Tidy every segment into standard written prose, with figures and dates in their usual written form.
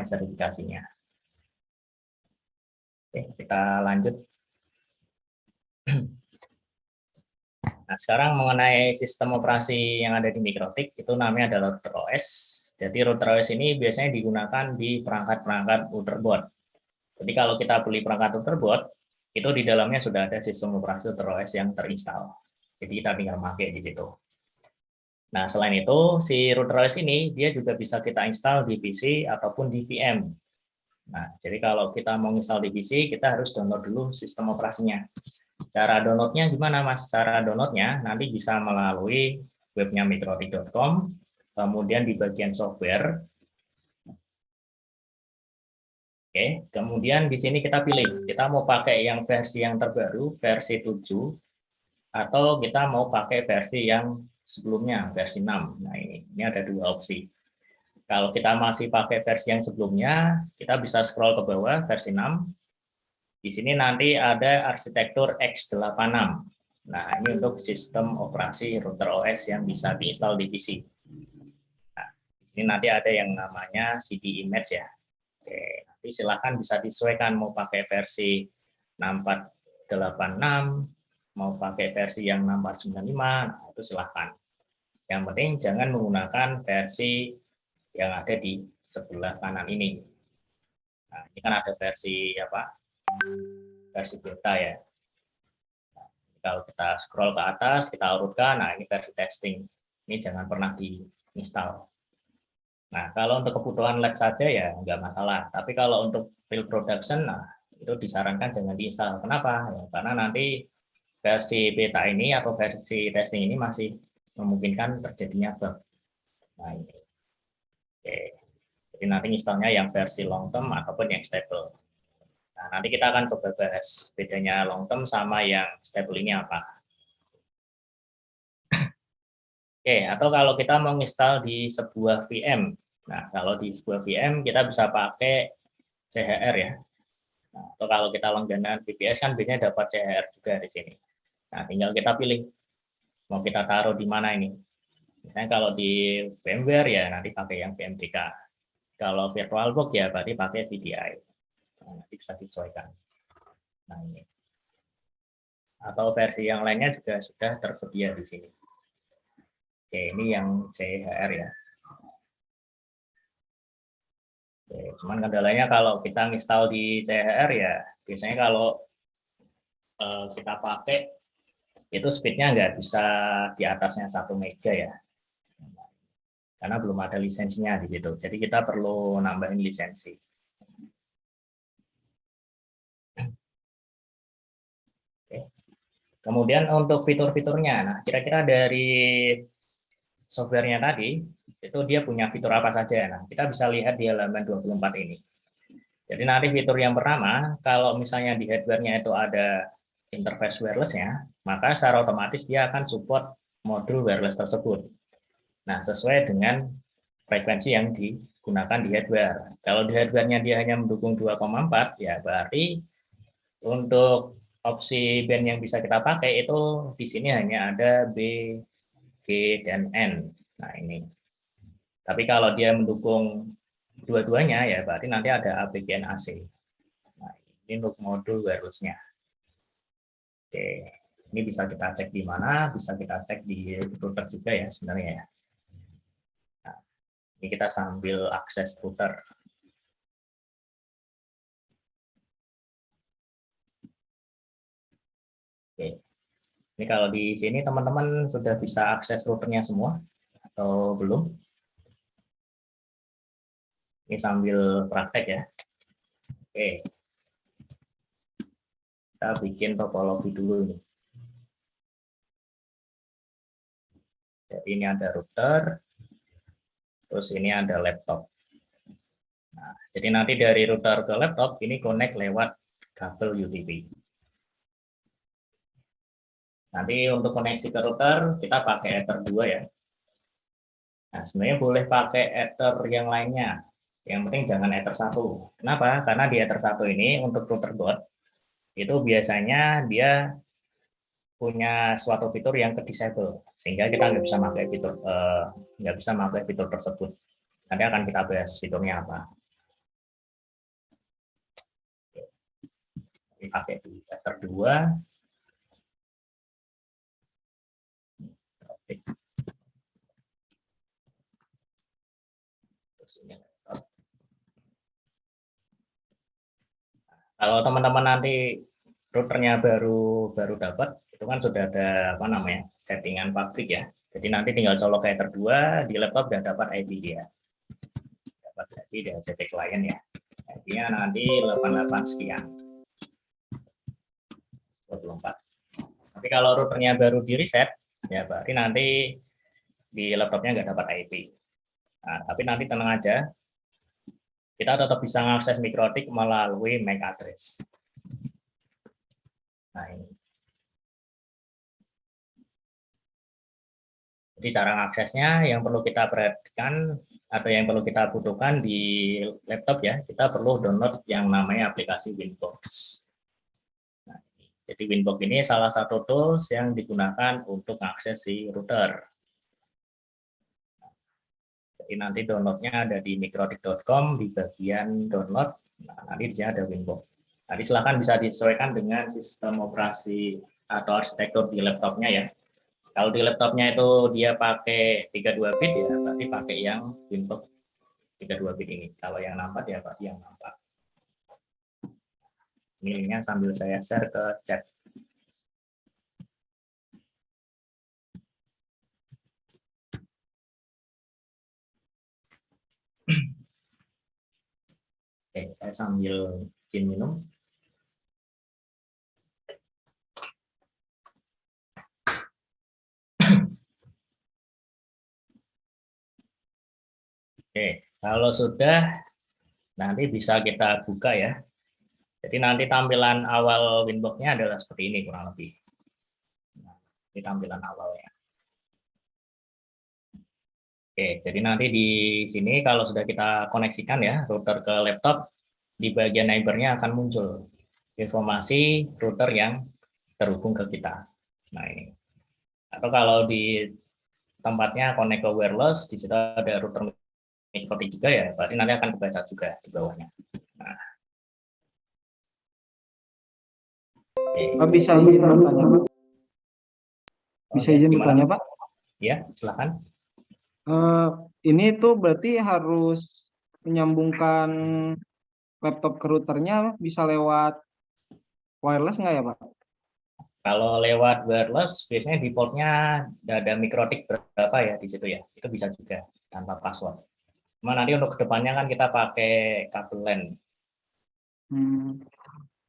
sertifikasinya. Oke, kita lanjut. Nah, sekarang mengenai sistem operasi yang ada di Mikrotik, itu namanya adalah router OS. Jadi router OS ini biasanya digunakan di perangkat-perangkat motherboard. Jadi kalau kita beli perangkat motherboard, itu di dalamnya sudah ada sistem operasi router OS yang terinstall. Jadi kita tinggal pakai di situ. Nah, selain itu, si router OS ini dia juga bisa kita install di PC ataupun di VM. Nah, jadi kalau kita mau install di PC, kita harus download dulu sistem operasinya. Cara downloadnya gimana, Mas? Cara downloadnya nanti bisa melalui webnya mikrotik.com, kemudian di bagian software. Oke, kemudian di sini kita pilih, kita mau pakai yang versi yang terbaru, versi 7, atau kita mau pakai versi yang sebelumnya, versi 6. Nah, ini ada dua opsi. Kalau kita masih pakai versi yang sebelumnya, kita bisa scroll ke bawah, versi 6. Di sini nanti ada arsitektur x86. Nah, ini untuk sistem operasi router OS yang bisa diinstal di PC. Nah, di sini nanti ada yang namanya CD image ya. Oke, nanti silakan bisa disesuaikan mau pakai versi 6486, mau pakai versi yang 6495, nah itu silakan. Yang penting jangan menggunakan versi yang ada di sebelah kanan ini. Nah, ini kan ada versi apa? Versi beta ya. Kalau kita scroll ke atas, kita urutkan, nah ini versi testing. Ini jangan pernah diinstal. Nah, kalau untuk kebutuhan lab saja ya nggak masalah. Tapi kalau untuk real production, nah itu disarankan jangan diinstal. Kenapa? Ya, karena nanti versi beta ini atau versi testing ini masih memungkinkan terjadinya bug. Nah, ini. Oke. Jadi nanti installnya yang versi long term ataupun yang stable. Nah, nanti kita akan coba bahas bedanya long term sama yang stable ini apa. Oke, atau kalau kita mau install di sebuah VM. Nah, kalau di sebuah VM kita bisa pakai CHR ya. Nah, atau kalau kita langganan VPS kan biasanya dapat CHR juga di sini. Nah, tinggal kita pilih mau kita taruh di mana ini. Misalnya kalau di VMware ya nanti pakai yang VMDK. Kalau VirtualBox ya berarti pakai VDI. Nah, nanti bisa disesuaikan. Nah, ini. Atau versi yang lainnya juga sudah tersedia di sini. Oke, ini yang CHR ya. Oke, cuman kendalanya kalau kita install di CHR ya, biasanya kalau kita pakai itu speednya nggak bisa di atasnya 1 mega ya, karena belum ada lisensinya di situ. Jadi kita perlu nambahin lisensi. Oke. Kemudian untuk fitur-fiturnya, nah kira-kira dari softwarenya tadi, itu dia punya fitur apa saja. Nah, kita bisa lihat di halaman 24 ini. Jadi nanti fitur yang pertama, kalau misalnya di hardware-nya itu ada interface wireless-nya, maka secara otomatis dia akan support modul wireless tersebut. Nah, sesuai dengan frekuensi yang digunakan di hardware. Kalau di hardware-nya dia hanya mendukung 2,4, ya berarti untuk opsi band yang bisa kita pakai itu di sini hanya ada B, G, dan N. Nah, ini. Tapi kalau dia mendukung dua-duanya, ya berarti nanti ada A, B, G, dan AC. Nah, ini untuk modul wireless-nya. Oke, ini bisa kita cek di mana? Bisa kita cek di router juga ya sebenarnya ya. Nah, ini kita sambil akses router. Oke, ini kalau di sini teman-teman sudah bisa akses routernya semua atau belum? Ini sambil praktek ya. Oke, kita bikin topologi dulu nih. Jadi ini ada router, terus ini ada laptop. Nah, jadi nanti dari router ke laptop ini connect lewat kabel UTP. Nanti untuk koneksi ke router kita pakai Ether 2 ya. Nah, sebenarnya boleh pakai Ether yang lainnya. Yang penting jangan Ether 1. Kenapa? Karena di Ether 1 ini untuk router board itu biasanya dia punya suatu fitur yang ke disable sehingga kita nggak bisa pakai fitur tersebut. Nanti akan kita bahas fiturnya apa. pakai Ether 2. Kalau teman-teman nanti routernya baru dapat, itu kan sudah ada apa namanya settingan pabrik ya. Jadi nanti tinggal colok ke Ether 2 di laptop udah dapat IP dia. Dapat IP dari CT client ya. IP-nya nanti 88 sekian. 24. Tapi kalau routernya baru di reset, ya berarti nanti di laptopnya nggak dapat IP. Nah, tapi nanti tenang aja, kita tetap bisa mengakses Mikrotik melalui MAC address. Nah, ini. Jadi cara mengaksesnya yang perlu kita perhatikan atau yang perlu kita butuhkan di laptop ya, kita perlu download yang namanya aplikasi Winbox. Nah, jadi Winbox ini salah satu tools yang digunakan untuk mengakses si router. Jadi nanti downloadnya ada di mikrotik.com di bagian download. Nah, nanti di sini ada Winbox. Nanti silakan bisa disesuaikan dengan sistem operasi atau arsitektur di laptopnya ya. Kalau di laptopnya itu dia pakai 32 bit ya, berarti pakai yang Winbox 32 bit ini. Kalau yang 64 ya berarti yang 64. Ini linknya sambil saya share ke chat. Oke, saya sambil izin minum. Oke, kalau sudah nanti bisa kita buka ya. Jadi nanti tampilan awal Winbox-nya adalah seperti ini kurang lebih. Nah, ini tampilan awalnya. Oke, jadi nanti di sini kalau sudah kita koneksikan ya router ke laptop, di bagian neighbor-nya akan muncul informasi router yang terhubung ke kita. Nah ini. Atau kalau di tempatnya connect ke wireless, di situ ada router Mikrotik juga ya, berarti nanti akan kebaca juga di bawahnya. Nah, Bisa izin bertanya, Pak? Bisa izin gimana? bertanya, Pak? Ya, silakan. Ini tuh berarti harus menyambungkan laptop ke routernya bisa lewat wireless nggak ya, Pak? Kalau lewat wireless, biasanya defaultnya ada Mikrotik berapa ya di situ ya, itu bisa juga tanpa password. Cuma nanti untuk kedepannya kan kita pakai kabel LAN.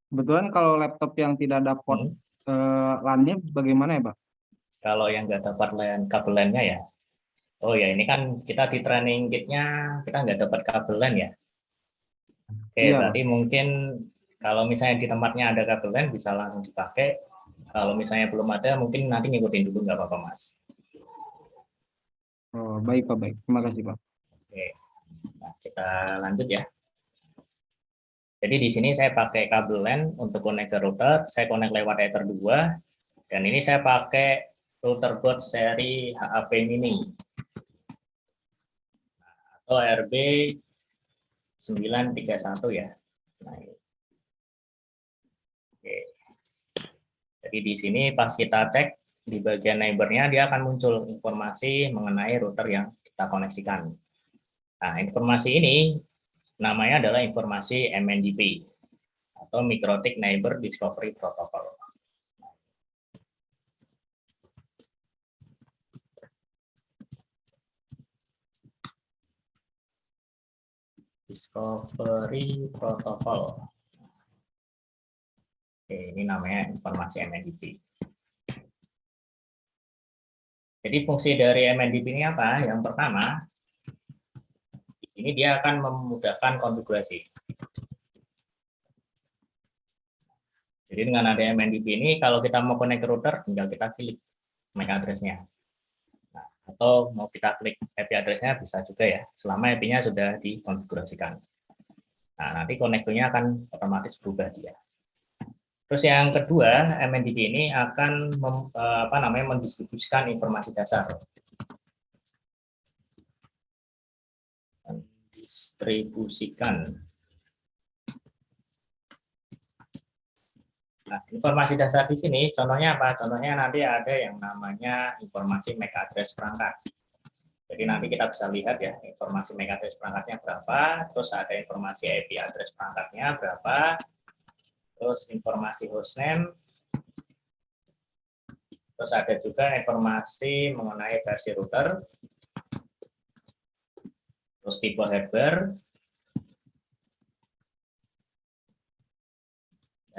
Kebetulan kalau laptop yang tidak ada port LAN-nya bagaimana ya, Pak? Kalau yang nggak dapat LAN, kabel LAN-nya ya. Oh ya, ini kan kita di training kit-nya kita nggak dapat kabel LAN ya. Oke, Iya, Pak. berarti mungkin kalau misalnya di tempatnya ada kabel LAN bisa langsung dipakai. Kalau misalnya belum ada, mungkin nanti ngikutin dulu nggak apa-apa, Mas. Oh, baik, Pak, baik. Terima kasih, Pak. Oke, nah, kita lanjut ya. Jadi di sini saya pakai kabel LAN untuk connect ke router, saya connect lewat Ether 2, dan ini saya pakai router board seri HAP Mini atau RB 931 ya. Nah, oke. Jadi di sini pas kita cek di bagian neighbor-nya dia akan muncul informasi mengenai router yang kita koneksikan. Nah, informasi ini namanya adalah informasi MNDP atau Mikrotik Neighbor Discovery Protocol. Discovery Protocol. Oke, ini namanya informasi MNDP. Jadi fungsi dari MNDP ini apa? Yang pertama, ini dia akan memudahkan konfigurasi. Jadi dengan ada MNDP ini, kalau kita mau connect ke router, tinggal kita klik MAC address-nya. Nah, atau mau kita klik IP address-nya bisa juga ya, selama IP-nya sudah dikonfigurasikan. Nah, nanti konektornya akan otomatis berubah dia. Terus yang kedua, MNDP ini akan mendistribusikan informasi dasar. Mendistribusikan Nah, informasi dasar di sini, contohnya apa? Contohnya nanti ada yang namanya informasi MAC address perangkat. Jadi nanti kita bisa lihat ya, informasi MAC address perangkatnya berapa, terus ada informasi IP address perangkatnya berapa, terus informasi hostname, terus ada juga informasi mengenai versi router, terus tipe hardware,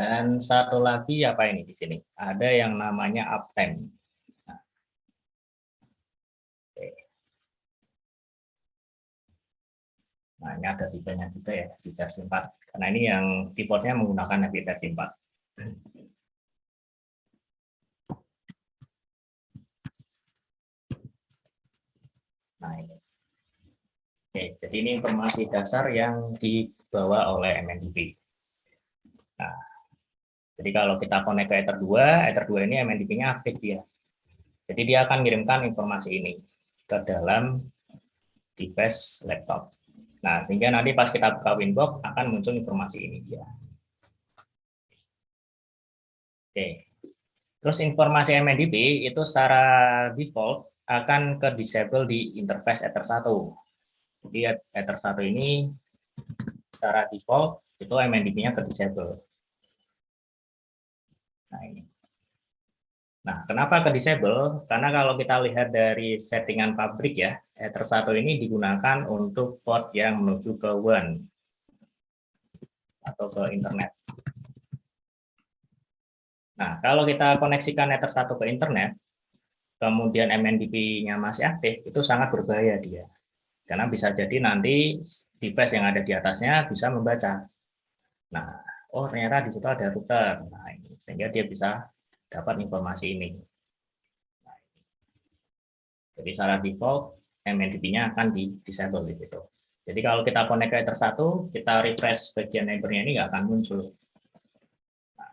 dan satu lagi apa ini di sini? Ada yang namanya uptime. Nah, nah, ini ada tipenya juga ya di versi 4. Karena ini yang defaultnya menggunakan versi 4. Nah, ini. Oke, jadi ini informasi dasar yang dibawa oleh MNDB. Nah, jadi kalau kita connect ke Ether 2 ini MNDB-nya aktif dia. Jadi dia akan mengirimkan informasi ini ke dalam device laptop. Nah, sehingga nanti pas kita buka Winbox akan muncul informasi ini dia. Oke. Terus informasi MNDB itu secara default akan ke disable di interface Ether 1. Jadi Ether 1 ini secara default itu MNDB-nya ke disable. Nah, ini. Nah, kenapa ke disable? Karena kalau kita lihat dari settingan pabrik ya, Ether 1 ini digunakan untuk port yang menuju ke WAN atau ke internet. Nah, kalau kita koneksikan Ether 1 ke internet, kemudian MNDB-nya masih aktif, itu sangat berbahaya dia. Karena bisa jadi nanti device yang ada di atasnya bisa membaca. Nah, oh ternyata di situ ada router. Nah, ini sehingga dia bisa dapat informasi ini. Nah, jadi secara default MNDB-nya akan di-disable di situ. Jadi kalau kita connect ke Ether 1, kita refresh bagian neighbor-nya ini nggak akan muncul. Nah,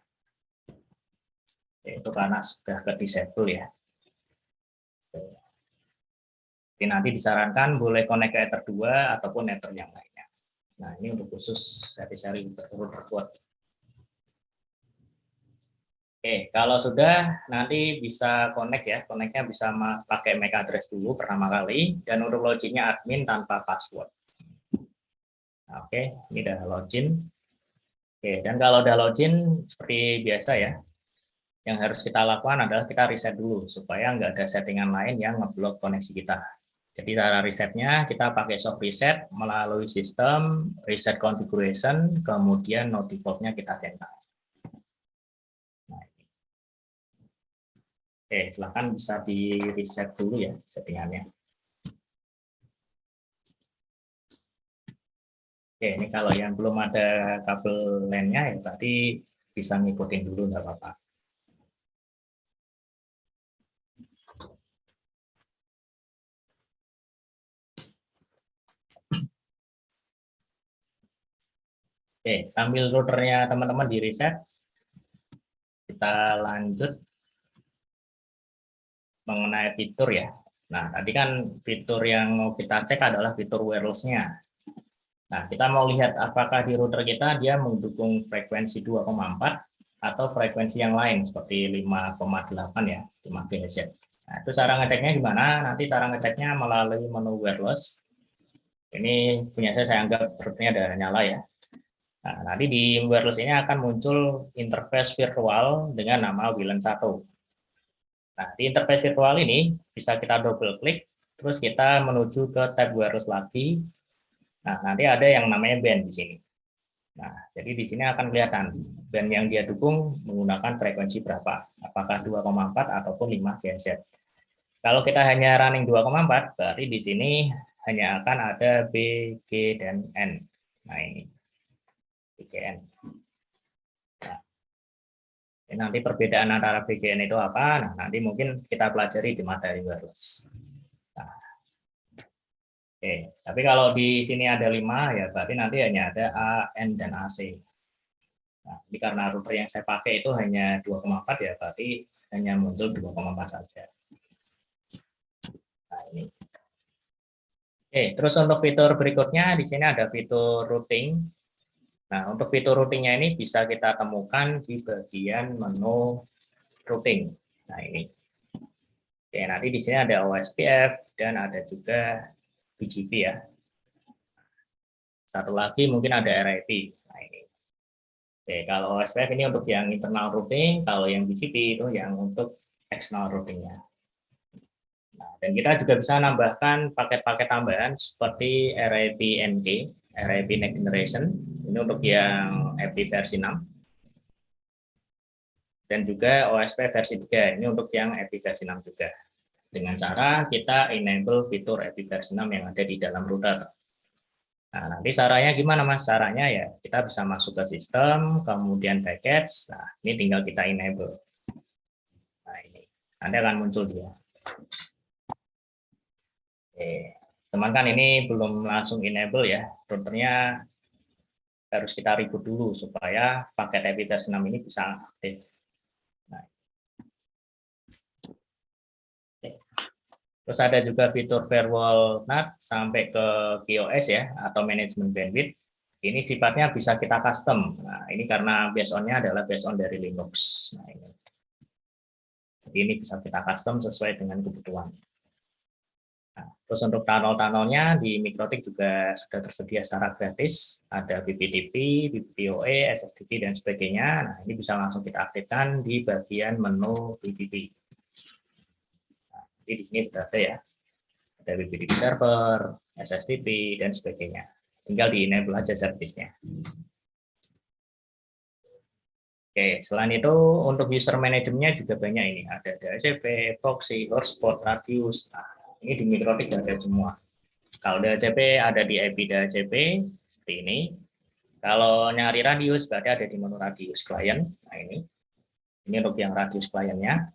itu karena sudah ke disable ya. Jadi nanti disarankan boleh connect ke Ether 2 ataupun Ether yang lainnya. Nah, ini untuk khusus seri-seri router kuat. Oke, kalau sudah nanti bisa connect ya, connect-nya bisa pakai MAC address dulu pertama kali, dan untuk login-nya admin tanpa password. Nah, oke, ini udah login. Oke, dan kalau udah login seperti biasa ya, yang harus kita lakukan adalah kita reset dulu supaya nggak ada settingan lain yang ngeblok koneksi kita. Jadi cara resetnya kita pakai soft reset melalui sistem reset configuration, kemudian no default-nya kita centang. Nah, oke, silahkan bisa di reset dulu ya settingannya. Oke, ini kalau yang belum ada kabel LAN-nya ya berarti bisa ngikutin dulu nggak apa-apa. Oke, sambil routernya teman-teman di reset, kita lanjut mengenai fitur ya. Nah, tadi kan fitur yang mau kita cek adalah fitur wireless-nya. Nah, kita mau lihat apakah di router kita dia mendukung frekuensi 2,4 atau frekuensi yang lain seperti 5,8 ya, 5 GHz. Nah, itu cara ngeceknya gimana? Nanti cara ngeceknya melalui menu wireless. Ini punya saya anggap routernya ada nyala ya. Nah, nanti di wireless ini akan muncul interface virtual dengan nama WLAN 1. Nah, di interface virtual ini bisa kita double klik, terus kita menuju ke tab wireless lagi. Nah, nanti ada yang namanya band di sini. Nah, jadi di sini akan kelihatan band yang dia dukung menggunakan frekuensi berapa, apakah 2,4 ataupun 5 GHz. Kalau kita hanya running 2,4, berarti di sini hanya akan ada B, G, dan N. Nah, ini. BGN. Nah, nanti perbedaan antara BGN itu apa? Nah, nanti mungkin kita pelajari di materi wireless. Nah, oke, tapi kalau di sini ada 5 ya berarti nanti hanya ada A, N, dan AC. Nah, ini karena router yang saya pakai itu hanya 2,4 ya berarti hanya muncul 2,4 saja. Nah, ini. Oke, terus untuk fitur berikutnya di sini ada fitur routing. Nah, untuk fitur routingnya ini bisa kita temukan di bagian menu routing. Nah, ini. Oke, nanti di sini ada OSPF dan ada juga BGP ya. Satu lagi mungkin ada RIP. Nah, ini. Oke, kalau OSPF ini untuk yang internal routing, kalau yang BGP itu yang untuk external routingnya. Nah, dan kita juga bisa nambahkan paket-paket tambahan seperti RIP NG, RIP Next Generation, ini untuk yang IP versi 6, dan juga OSPF versi 3, ini untuk yang IP versi 6 juga. Dengan cara kita enable fitur IP versi 6 yang ada di dalam router. Nah, nanti caranya gimana Mas? Caranya ya kita bisa masuk ke sistem, kemudian package, nah ini tinggal kita enable. Nah ini, nanti akan muncul dia. Oke, teman kan ini belum langsung enable ya, routernya harus kita reboot dulu supaya paket IP versi 6 ini bisa aktif. Nah, oke. Terus ada juga fitur firewall NAT sampai ke QoS ya, atau manajemen bandwidth. Ini sifatnya bisa kita custom. Nah, ini karena based on-nya adalah based on dari Linux. Nah, ini. Jadi ini bisa kita custom sesuai dengan kebutuhan. Nah, terus untuk tunnel-tunnelnya di Mikrotik juga sudah tersedia secara gratis. Ada BPDP, BPPoE, SSDP, dan sebagainya. Nah, ini bisa langsung kita aktifkan di bagian menu BPP. Nah, jadi di sini sudah ada ya. Ada BPDP server, SSDP, dan sebagainya. Tinggal di-enable aja service-nya. Oke, selain itu untuk user manajemennya juga banyak ini. Ada DHCP, proxy, hotspot, radius. Nah, ini di Mikrotik ada semua. Kalau DHCP ada di IP DHCP seperti ini. Kalau nyari radius berarti ada di menu radius client. Nah ini untuk yang radius kliennya.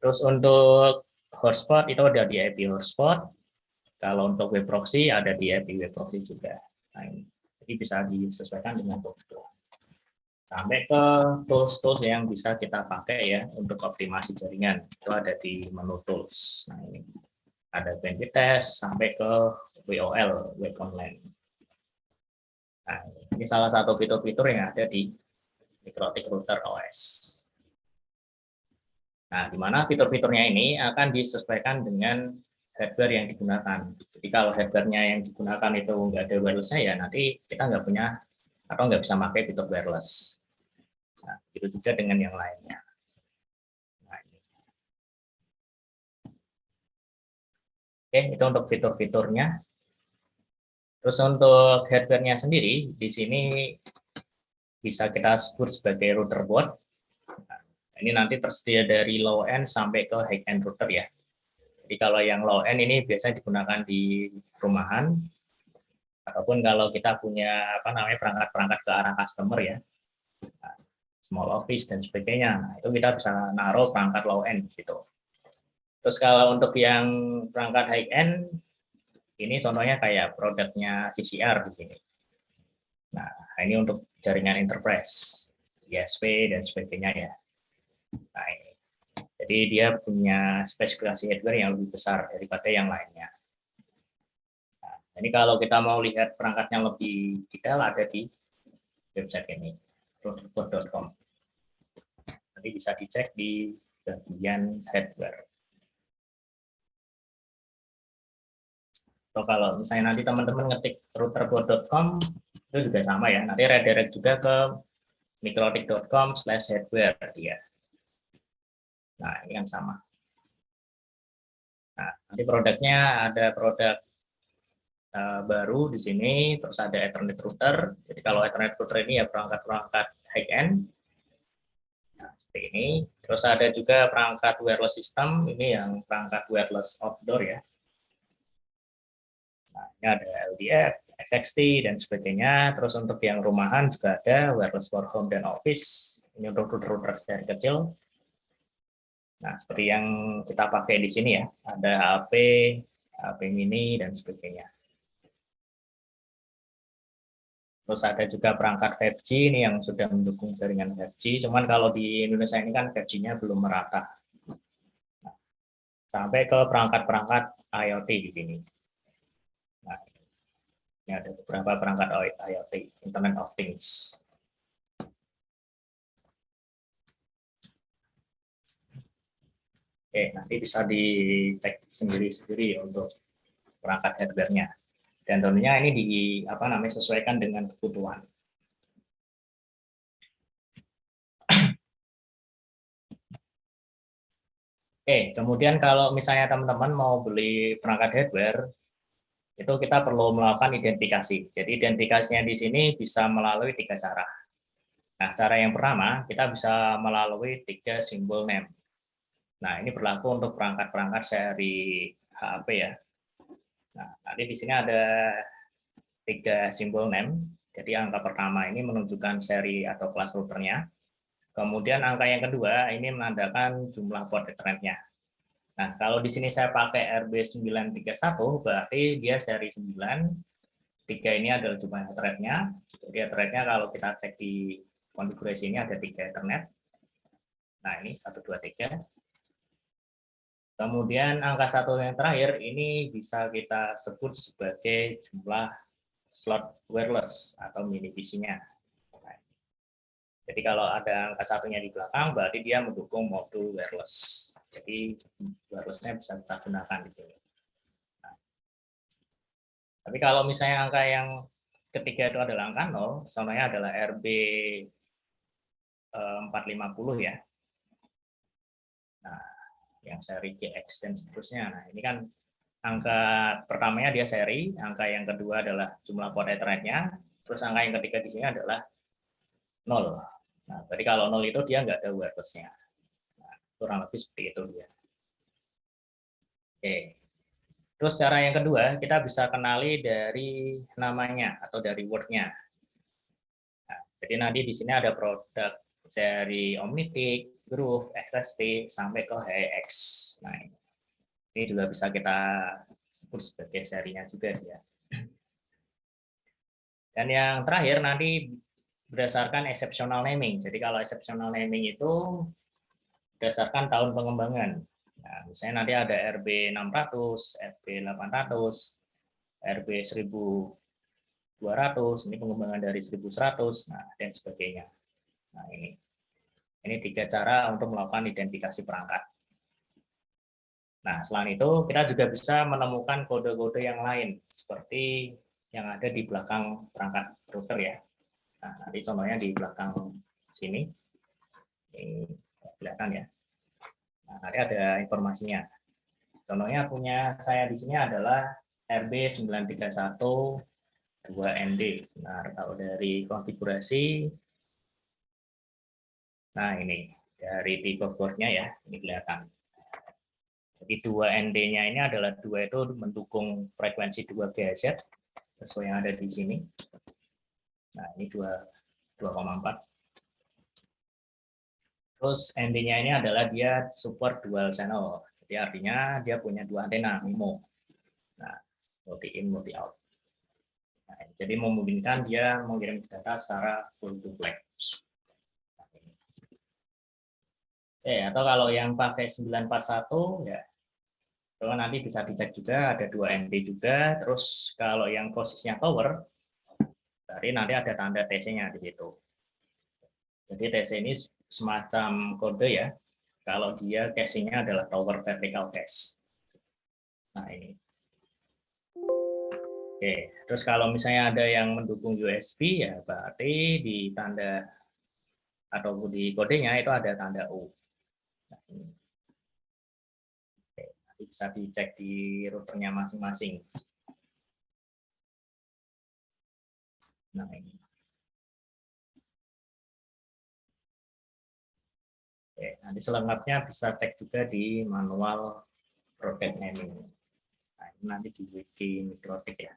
Terus untuk hotspot itu ada di IP hotspot. Kalau untuk web proxy ada di IP web proxy juga. Nah ini. Jadi bisa disesuaikan dengan kebutuhan. Sampai ke tools-tools yang bisa kita pakai ya untuk optimasi jaringan. Itu ada di menu tools. Nah ini ada bandwidth test sampai ke WOL, web online. Nah, ini salah satu fitur-fitur yang ada di Mikrotik Router OS. Nah, di mana fitur-fiturnya ini akan disesuaikan dengan hardware yang digunakan. Jadi kalau hardware-nya yang digunakan itu nggak ada wireless-nya ya nanti kita nggak punya atau nggak bisa pakai fitur wireless. Nah, itu juga dengan yang lainnya. Nah, ini. Oke, itu untuk fitur-fiturnya. Terus untuk hardware-nya sendiri, di sini bisa kita sebut sebagai router board. Nah, ini nanti tersedia dari low end sampai ke high end router ya. Jadi kalau yang low end ini biasanya digunakan di rumahan, ataupun kalau kita punya perangkat-perangkat ke arah customer ya, small office dan sebagainya, nah, itu kita bisa naruh perangkat low end di situ. Terus kalau untuk yang perangkat high end, ini contohnya kayak produknya CCR di sini. Nah, ini untuk jaringan enterprise, ISP dan sebagainya ya. Nah, ini. Jadi dia punya spesifikasi hardware yang lebih besar daripada yang lainnya. Nah, ini kalau kita mau lihat perangkatnya lebih detail ada di website ini, routerboard.com. Nanti bisa dicek di bagian hardware. Atau kalau misalnya nanti teman-teman ngetik routerboard.com itu juga sama ya. Nanti redirect juga ke mikrotik.com/hardware dia. Nah, ini yang sama. Nah, nanti produknya ada produk baru di sini, terus ada Ethernet router. Jadi kalau Ethernet router ini ya perangkat-perangkat high end. Nah, seperti ini. Terus ada juga perangkat wireless system, ini yang perangkat wireless outdoor ya. Nah, ini ada LDF, XXT dan sebagainya. Terus untuk yang rumahan juga ada wireless for home dan office. Ini untuk router-router dari kecil. Nah, seperti yang kita pakai di sini ya, ada HP, HP mini, dan sebagainya. Terus ada juga perangkat 5G ini yang sudah mendukung jaringan 5G, cuman kalau di Indonesia ini kan 5G-nya belum merata. Nah, sampai ke perangkat-perangkat IoT di sini. Nah, ini ada beberapa perangkat IoT, Internet of settings. Oke, nanti bisa dicek sendiri-sendiri untuk perangkat hardware-nya. Dan tentunya ini sesuaikan dengan kebutuhan. Oke, kemudian kalau misalnya teman-teman mau beli perangkat hardware, itu kita perlu melakukan identifikasi. Jadi identifikasinya di sini bisa melalui 3 cara. Nah, cara yang pertama, kita bisa melalui 3 simbol name. Nah, ini berlaku untuk perangkat-perangkat seri HP ya. Nah, nanti di sini ada 3 simbol name. Jadi angka pertama ini menunjukkan seri atau kelas routernya. Kemudian angka yang kedua ini menandakan jumlah port Ethernet-nya. Nah, kalau di sini saya pakai RB931, berarti dia seri 9. 3 ini adalah jumlah Ethernet-nya. Jadi Ethernet-nya kalau kita cek di konfigurasi ini ada 3 Ethernet. Nah, ini 1, 2, 3. Kemudian angka 1 yang terakhir ini bisa kita sebut sebagai jumlah slot wireless atau mini PC-nya. Nah, jadi kalau ada angka 1-nya di belakang, berarti dia mendukung modul wireless. Jadi wireless-nya bisa kita gunakan di sini. Nah, tapi kalau misalnya angka yang ketiga itu adalah angka 0, contohnya adalah RB450 ya. Nah, yang seri GX dan seterusnya. Nah, ini kan angka pertamanya dia seri, angka yang kedua adalah jumlah port Ethernet-nya, terus angka yang ketiga di sini adalah 0. Nah, berarti kalau 0 itu dia nggak ada wireless-nya. Nah, kurang lebih seperti itu dia. Oke. Terus cara yang kedua, kita bisa kenali dari namanya atau dari word-nya. Nah, jadi nanti di sini ada produk seri Omnitic, Groove, XST, sampai ke HX. Nah, ini juga bisa kita sebut sebagai serinya juga ya. Dan yang terakhir nanti berdasarkan exceptional naming. Jadi kalau exceptional naming itu berdasarkan tahun pengembangan. Nah, misalnya nanti ada RB600, RB800, RB1200, ini pengembangan dari 1100, nah, dan sebagainya. Nah, ini 3 cara untuk melakukan identifikasi perangkat. Nah, selain itu kita juga bisa menemukan kode-kode yang lain seperti yang ada di belakang perangkat router ya. Nah, nanti contohnya di belakang sini, ini kelihatan ya. Nah, nanti ada informasinya. Contohnya punya saya di sini adalah RB931 2ND. Nah, kalau dari konfigurasi, nah ini dari tipe boardnya ya, ini kelihatan. Jadi 2ND-nya ini adalah 2 itu mendukung frekuensi 2 GHz sesuai yang ada di sini. Nah, ini 2,4. Terus ND-nya ini adalah dia support dual channel. Jadi artinya dia punya 2 antena MIMO. Nah, multi in, multi out. Nah, jadi memungkinkan dia mengirim data secara full duplex. Atau kalau yang pakai 941 ya, kalau nanti bisa dicek juga ada 2 ND juga. Terus kalau yang posisinya tower, berarti nanti ada tanda TC-nya di situ. Jadi TC ini semacam kode ya. Kalau dia casing-nya adalah tower vertical cache. Nah, ini. Oke, terus kalau misalnya ada yang mendukung USB ya berarti di tanda atau di kodenya itu ada tanda U. Nah, ini. Oke, nanti bisa dicek di routernya masing-masing. Nah, ini. Oke, nanti selengkapnya bisa cek juga di manual product naming. Nah, ini nanti di wiki Mikrotik ya.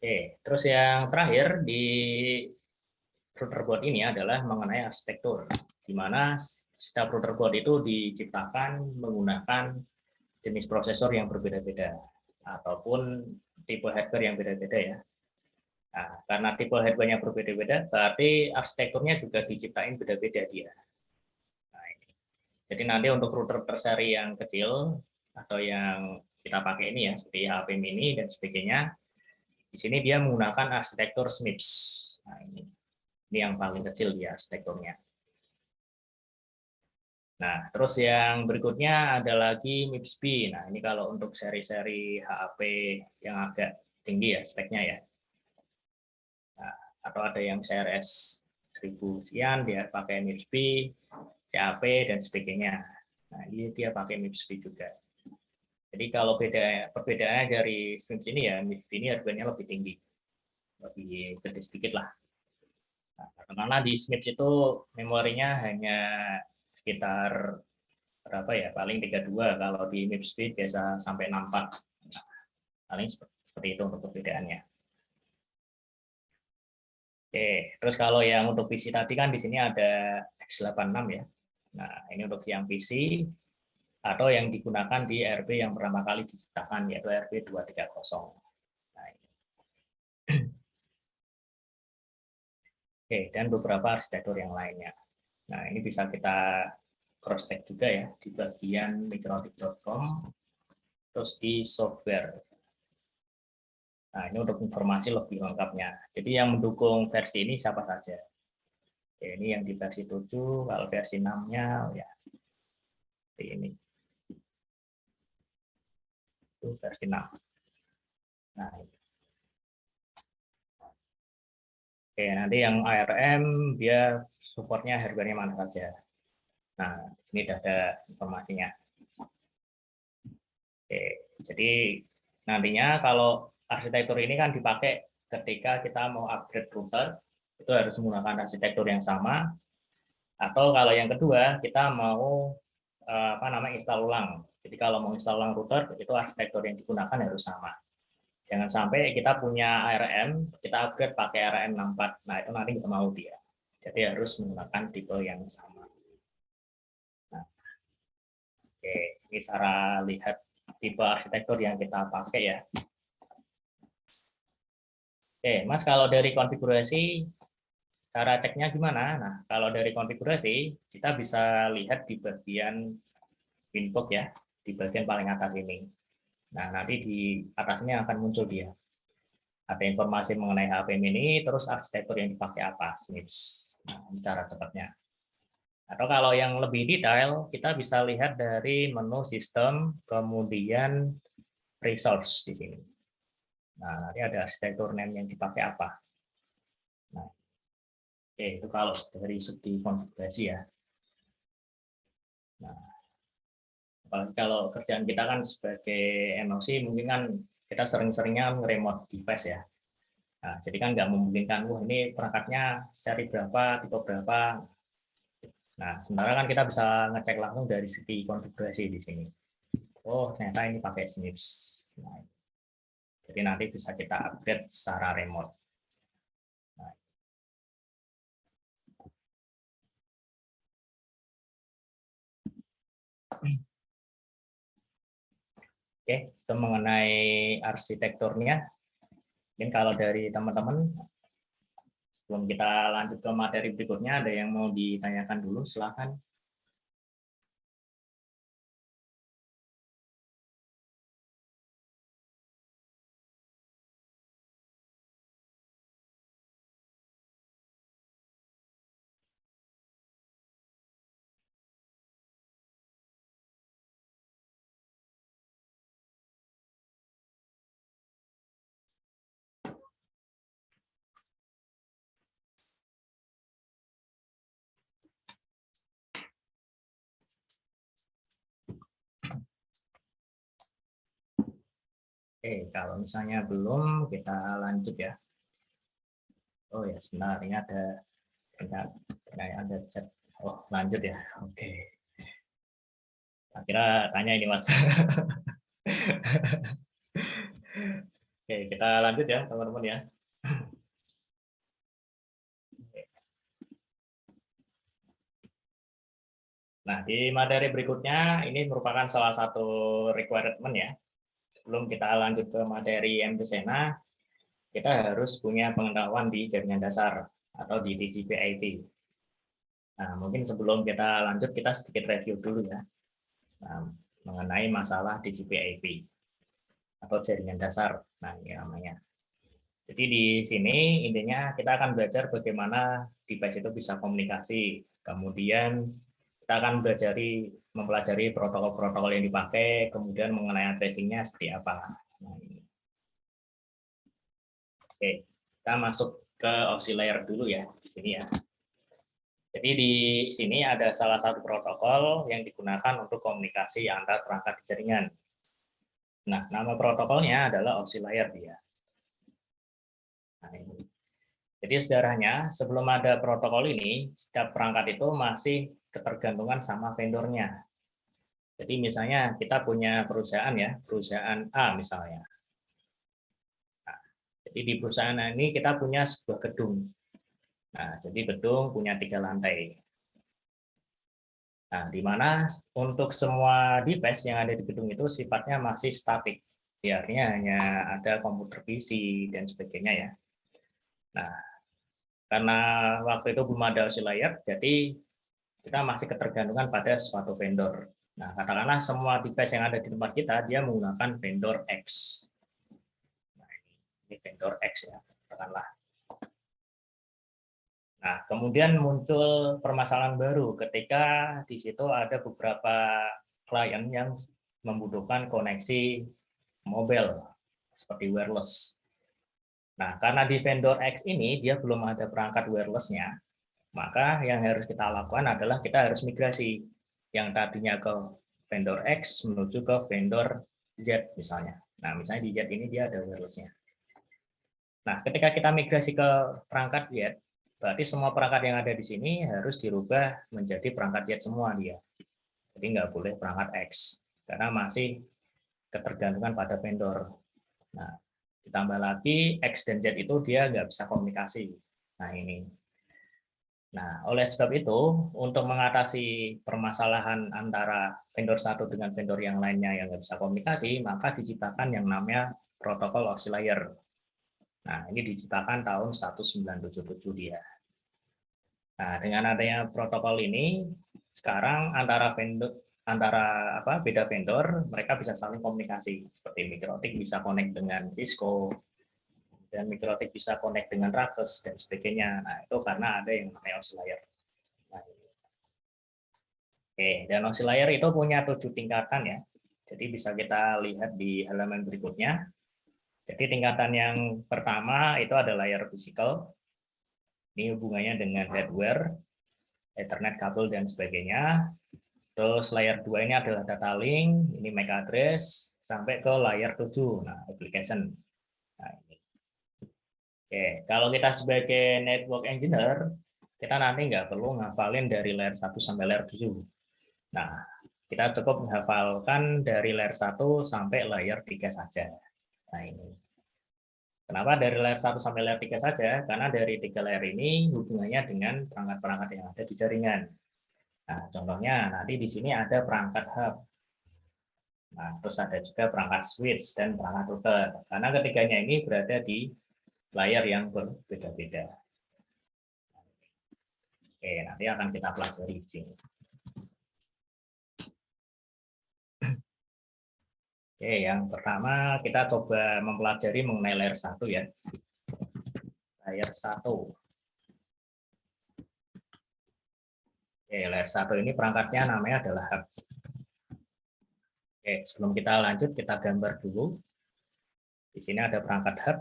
Oke, terus yang terakhir di router board ini adalah mengenai arsitektur, di mana setiap router board itu diciptakan menggunakan jenis prosesor yang berbeda-beda ataupun tipe hardware yang beda-beda ya. Nah, karena tipe hardware-nya berbeda-beda, berarti arsitekturnya juga diciptain beda-beda dia. Nah, ini. Jadi nanti untuk router terseri yang kecil atau yang kita pakai ini ya, seperti HP mini dan sebagainya. Di sini dia menggunakan arsitektur SMIPS. Nah, ini yang paling kecil dia arsitekturnya. Nah, terus yang berikutnya ada lagi MIPS-B. Nah, ini kalau untuk seri-seri HP yang agak tinggi ya speknya ya. Nah, atau ada yang CRS 1000 sekian dia pakai MIPS-B, CAP dan sebagainya. Nah, ini dia pakai MIPS-B juga. Jadi kalau perbedaannya dari SMIPS ini ya, MIPS-B ini harganya lebih tinggi, lebih gede sedikit lah. Nah, karena di SMIPS itu memorinya hanya sekitar berapa ya, paling 32, kalau di MIPS-B biasa sampai 64. Nah, paling seperti itu untuk perbedaannya. Oke, terus kalau yang untuk PC tadi kan di sini ada X86 ya. Nah, ini untuk yang PC atau yang digunakan di RB yang pertama kali diciptakan, yaitu RB230. Nah, ini. Oke, dan beberapa arsitektur yang lainnya. Nah, ini bisa kita cross-check juga ya di bagian microtik.com, terus di software. Nah, ini untuk informasi lebih lengkapnya. Jadi yang mendukung versi ini siapa saja. Oke, ini yang di versi 7, kalau versi 6-nya ya seperti ini. Itu versi 6. Nah, oke, nanti yang ARM dia supportnya hardware-nya mana saja. Nah, di sini sudah ada informasinya. Oke, jadi nantinya kalau arsitektur ini kan dipakai ketika kita mau upgrade router, itu harus menggunakan arsitektur yang sama. Atau kalau yang kedua, kita mau install ulang. Jadi kalau mau install ulang router, itu arsitektur yang digunakan harus sama. Jangan sampai kita punya ARM, kita upgrade pakai ARM 64. Nah, itu nanti kita mau dia. Jadi harus menggunakan tipe yang sama. Nah, oke, ini cara lihat tipe arsitektur yang kita pakai ya. Oke, Mas, kalau dari konfigurasi, cara ceknya gimana? Nah, kalau dari konfigurasi, kita bisa lihat di bagian input ya, di bagian paling atas ini. Nah, nanti di atasnya akan muncul dia. Ada informasi mengenai HP mini, terus arsitektur yang dipakai apa, SMIPS. Nah, ini cara cepatnya. Atau kalau yang lebih detail, kita bisa lihat dari menu sistem, kemudian resource di sini. Nah, nanti ada arsitektur name yang dipakai apa. Nah, oke, itu kalau dari segi konfigurasi ya. Nah, kalau kerjaan kita kan sebagai NOC, mungkin kan kita sering-seringnya nge-remote device ya. Nah, jadi kan nggak memungkinkan, wah ini perangkatnya seri berapa, tipe berapa. Nah, sementara kan kita bisa ngecek langsung dari segi konfigurasi di sini. Oh, ternyata ini pakai SMIPS. Nah, jadi nanti bisa kita upgrade secara remote. Nah. Oke, itu mengenai arsitekturnya. Mungkin kalau dari teman-teman, sebelum kita lanjut ke materi berikutnya, ada yang mau ditanyakan dulu, silakan. Oke, kalau misalnya belum, kita lanjut ya. Oh ya, sebentar, ini ada chat. Oh, lanjut ya. Oke. Kira tanya ini, Mas. Oke, kita lanjut ya, teman-teman ya. Nah, di materi berikutnya, ini merupakan salah satu requirement ya. Sebelum kita lanjut ke materi MPSena, kita harus punya pengetahuan di jaringan dasar atau di TCP/IP. Nah, mungkin sebelum kita lanjut, kita sedikit review dulu ya, nah, mengenai masalah TCP/IP. atau jaringan dasar. Nah, ini namanya. Jadi di sini intinya kita akan belajar bagaimana device itu bisa komunikasi. Kemudian kita akan mempelajari protokol-protokol yang dipakai, kemudian mengenai tracing-nya seperti apa. Nah, ini. Oke, kita masuk ke OSI layer dulu ya di sini ya. Jadi di sini ada salah satu protokol yang digunakan untuk komunikasi antar perangkat jaringan. Nah, nama protokolnya adalah OSI layer dia. Nah, ini. Jadi sejarahnya sebelum ada protokol ini, setiap perangkat itu masih ketergantungan sama vendornya. Jadi misalnya kita punya perusahaan ya, perusahaan A misalnya. Nah, jadi di perusahaan ini kita punya sebuah gedung. Nah, jadi gedung punya 3 lantai. Nah, di mana untuk semua device yang ada di gedung itu sifatnya masih statik. Ya, artinya hanya ada komputer PC dan sebagainya ya. Nah, karena waktu itu belum ada OSI layer, jadi kita masih ketergantungan pada suatu vendor. Nah, katakanlah semua device yang ada di tempat kita, dia menggunakan vendor X. Nah, ini vendor X ya, katakanlah. Nah, kemudian muncul permasalahan baru ketika di situ ada beberapa klien yang membutuhkan koneksi mobile, seperti wireless. Nah, karena di vendor X ini dia belum ada perangkat wireless-nya, maka yang harus kita lakukan adalah kita harus migrasi yang tadinya ke vendor X menuju ke vendor Z misalnya. Nah, misalnya di Z ini dia ada wireless-nya. Nah, ketika kita migrasi ke perangkat Z, berarti semua perangkat yang ada di sini harus dirubah menjadi perangkat Z semua dia. Jadi nggak boleh perangkat X, karena masih ketergantungan pada vendor. Nah, ditambah lagi X dan Z itu dia nggak bisa komunikasi. Nah, ini. Nah, oleh sebab itu, untuk mengatasi permasalahan antara vendor satu dengan vendor yang lainnya yang nggak bisa komunikasi, maka diciptakan yang namanya protokol OSI layer. Nah, ini diciptakan tahun 1977 dia. Nah, dengan adanya protokol ini, sekarang beda vendor, mereka bisa saling komunikasi. Seperti Mikrotik bisa connect dengan Cisco, dan Mikrotik bisa connect dengan Rakus dan sebagainya. Nah, itu karena ada yang namanya OSI layer. Nah, oke, dan OSI layer itu punya 7 tingkatan ya. Jadi bisa kita lihat di halaman berikutnya. Jadi tingkatan yang pertama itu ada layer physical. Ini hubungannya dengan hardware, Ethernet kabel dan sebagainya. Terus layer 2 ini adalah data link, ini MAC address sampai ke layer 7. Nah, application. Nah, ini. Oke, kalau kita sebagai network engineer, kita nanti nggak perlu ngafalin dari layer 1 sampai layer 7. Nah, kita cukup menghafalkan dari layer 1 sampai layer 3 saja. Nah, ini. Kenapa dari layer 1 sampai layer 3 saja? Karena dari 3 layer ini hubungannya dengan perangkat-perangkat yang ada di jaringan. Nah, contohnya nanti di sini ada perangkat hub. Nah, terus ada juga perangkat switch dan perangkat router. Karena ketiganya ini berada di layer yang berbeda-beda. Oke, nanti akan kita pelajari di sini. Oke, yang pertama kita coba mempelajari mengenai layer 1 ya. Layer 1. Oke, layer 1 ini perangkatnya namanya adalah hub. Oke, sebelum kita lanjut kita gambar dulu. Di sini ada perangkat hub.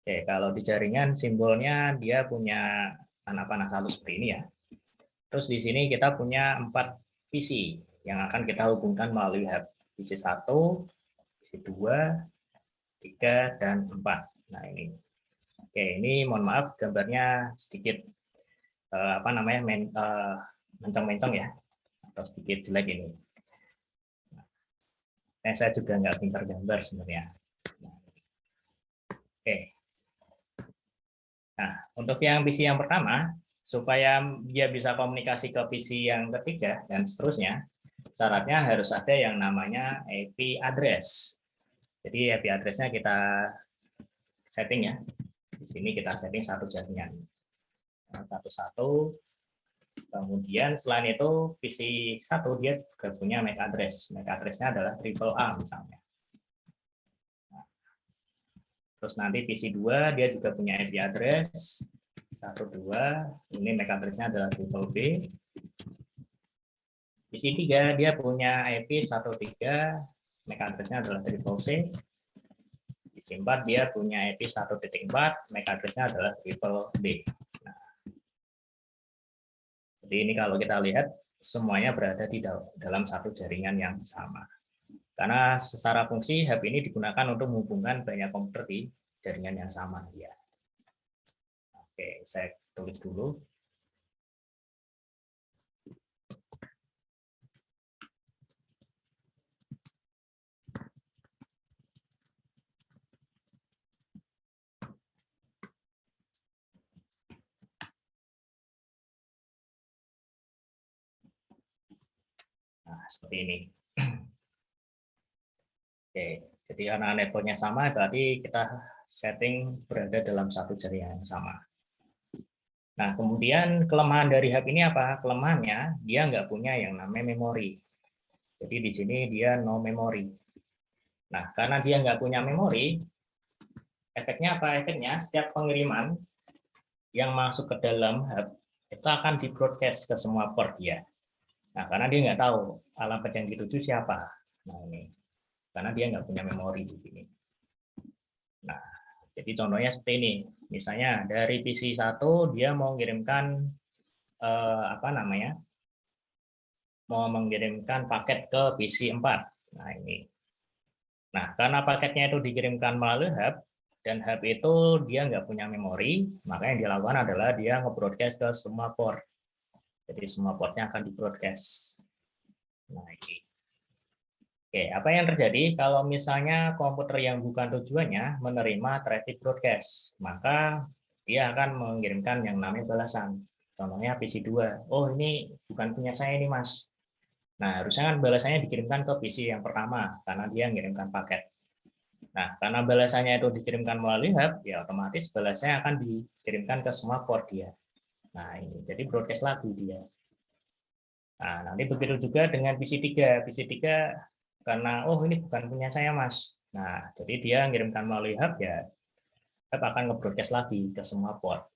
Oke, kalau di jaringan simbolnya dia punya panah-panah halus seperti ini ya. Terus di sini kita punya 4 PC yang akan kita hubungkan melalui hub. PC 1, PC 2, 3, dan 4. Nah, ini. Oke, ini mohon maaf gambarnya sedikit mencong-mencong ya, atau sedikit jelek ini. Nah, saya juga nggak pintar gambar sebenarnya. Oke. Nah, untuk yang PC yang pertama, supaya dia bisa komunikasi ke PC yang ketiga dan seterusnya, syaratnya harus ada yang namanya IP address. Jadi IP address-nya kita setting ya. Di sini kita setting satu jaringan. Satu-satu. Kemudian selain itu PC 1 dia juga punya MAC address. MAC address-nya adalah AAA misalnya. Terus nanti PC2 dia juga punya IP address 12, ini MAC address-nya adalah triple B. PC3 dia punya IP 13, MAC address-nya adalah triple C. PC4 dia punya IP 1.4, MAC address-nya adalah triple B. Nah, jadi ini kalau kita lihat semuanya berada di dalam satu jaringan yang sama. Karena secara fungsi hub ini digunakan untuk menghubungkan banyak komputer di jaringan yang sama ya. Oke, saya tulis dulu. Nah, seperti ini. Oke, jadi karena networknya sama, berarti kita setting berada dalam satu jaringan yang sama. Nah, kemudian kelemahan dari hub ini apa? Kelemahannya, dia nggak punya yang namanya memori. Jadi di sini dia no memory. Nah, karena dia nggak punya memori, efeknya apa? Efeknya setiap pengiriman yang masuk ke dalam hub, itu akan di-broadcast ke semua port dia. Nah, karena dia nggak tahu alamat yang dituju siapa. Nah, ini. Karena dia nggak punya memori di sini. Nah, jadi contohnya seperti ini. Misalnya dari PC1 dia mau mengirimkan mau mengirimkan paket ke PC4. Nah, ini. Nah, karena paketnya itu dikirimkan melalui hub dan hub itu dia nggak punya memori, maka yang dilakukan adalah dia nge-broadcast ke semua port. Jadi semua portnya akan di-broadcast. Nah, ini. Oke, apa yang terjadi kalau misalnya komputer yang bukan tujuannya menerima traffic broadcast, maka dia akan mengirimkan yang namanya balasan. Contohnya PC2, oh ini bukan punya saya ini mas. Nah, harusnya kan balasannya dikirimkan ke PC yang pertama, karena dia mengirimkan paket. Nah, karena balasannya itu dikirimkan melalui hub, ya otomatis balasannya akan dikirimkan ke semua port dia. Nah, ini jadi broadcast lagi dia. Nah, nanti begitu juga dengan PC3. PC3 karena oh ini bukan punya saya mas. Nah, jadi dia ngirimkan melalui hub ya, hub akan nge-broadcast lagi ke semua port.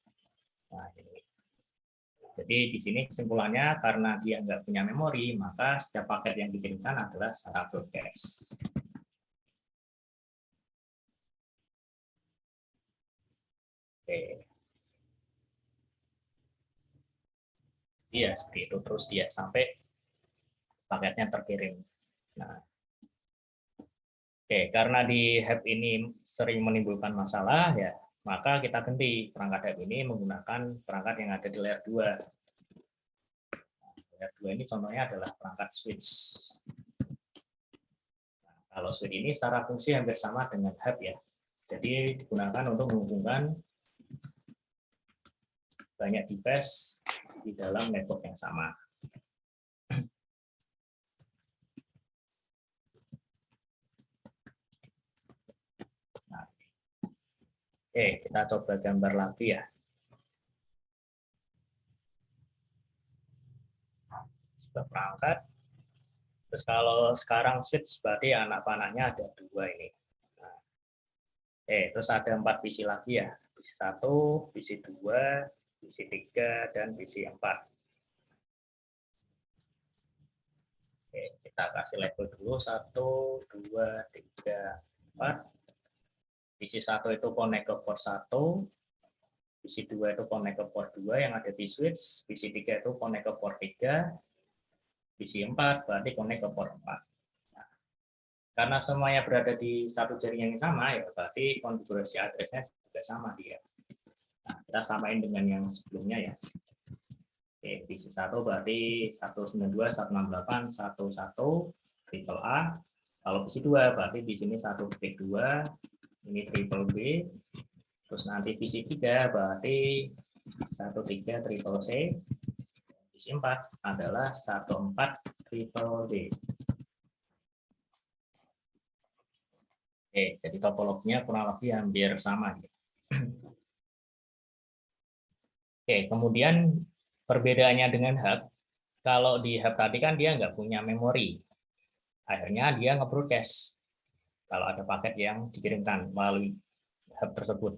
Nah, ini. Jadi di sini kesimpulannya karena dia nggak punya memori, maka setiap paket yang dikirimkan adalah secara broadcast. Oke. Iya, seperti itu terus dia sampai paketnya terkirim. Nah, oke, karena di hub ini sering menimbulkan masalah ya, maka kita ganti perangkat hub ini menggunakan perangkat yang ada di layer 2. Nah, layer 2 ini contohnya adalah perangkat switch. Nah, kalau switch ini secara fungsi hampir sama dengan hub ya. Jadi digunakan untuk menghubungkan banyak device di dalam network yang sama. Nah, oke, kita coba gambar lagi ya. Sebuah perangkat. Terus kalau sekarang switch berarti anak panahnya ada 2 ini. Nah, terus ada 4 PC lagi ya. PC 1, PC 2, PC 3, dan PC 4. Oke, kita kasih label dulu 1, 2, 3, 4. PC 1 itu connect ke port 1, PC 2 itu connect ke port 2 yang ada di switch, PC 3 itu connect ke port 3, PC 4 berarti connect ke port 4. Nah, karena semuanya berada di satu jaringan yang sama, ya berarti konfigurasi address-nya juga sama dia. Nah, kita samain dengan yang sebelumnya ya. Oke, PC 1 berarti 192.168.1.1 triple A. Kalau PC 2 berarti di sini 1.2, ini triple B. Terus nanti PC 3 berarti 13 triple C. PC 4 adalah 14 triple D. Oke, jadi topologinya kurang lebih hampir sama. Oke, kemudian perbedaannya dengan hub, kalau di hub tadi kan dia nggak punya memori. Akhirnya dia nge-broadcast kalau ada paket yang dikirimkan melalui hub tersebut.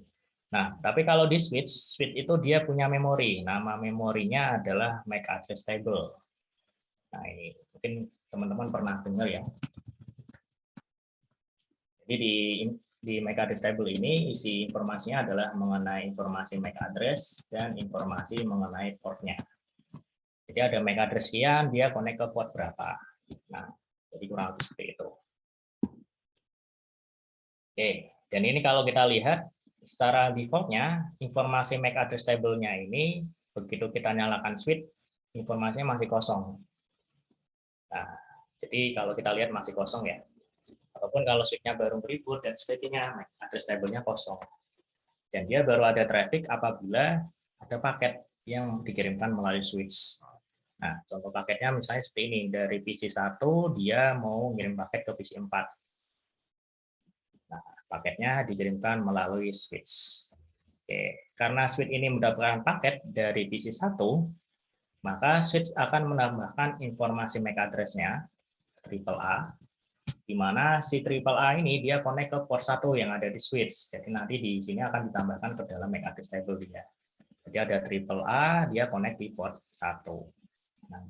Nah, tapi kalau di switch itu dia punya memori. Nama memorinya adalah MAC address table. Nah, ini mungkin teman-teman pernah dengar ya. Jadi di MAC address table ini isi informasinya adalah mengenai informasi MAC address dan informasi mengenai portnya. Jadi ada MAC address sekian, dia connect ke port berapa. Nah, jadi kurang lebih seperti itu. Oke, dan ini kalau kita lihat secara defaultnya informasi MAC address table-nya ini begitu kita nyalakan switch informasinya masih kosong. Nah, jadi kalau kita lihat masih kosong ya. Ataupun kalau switch-nya baru reboot dan sebagainya, MAC address table-nya kosong. Dan dia baru ada traffic apabila ada paket yang dikirimkan melalui switch. Nah, contoh paketnya misalnya seperti ini, dari PC1 dia mau ngirim paket ke PC4. Nah, paketnya dikirimkan melalui switch. Oke, karena switch ini mendapatkan paket dari PC1, maka switch akan menambahkan informasi MAC address-nya AAA, di mana si AAA ini dia connect ke port 1 yang ada di switch. Jadi nanti di sini akan ditambahkan ke dalam MAC address table dia. Jadi ada AAA, dia connect di port 1. Nah,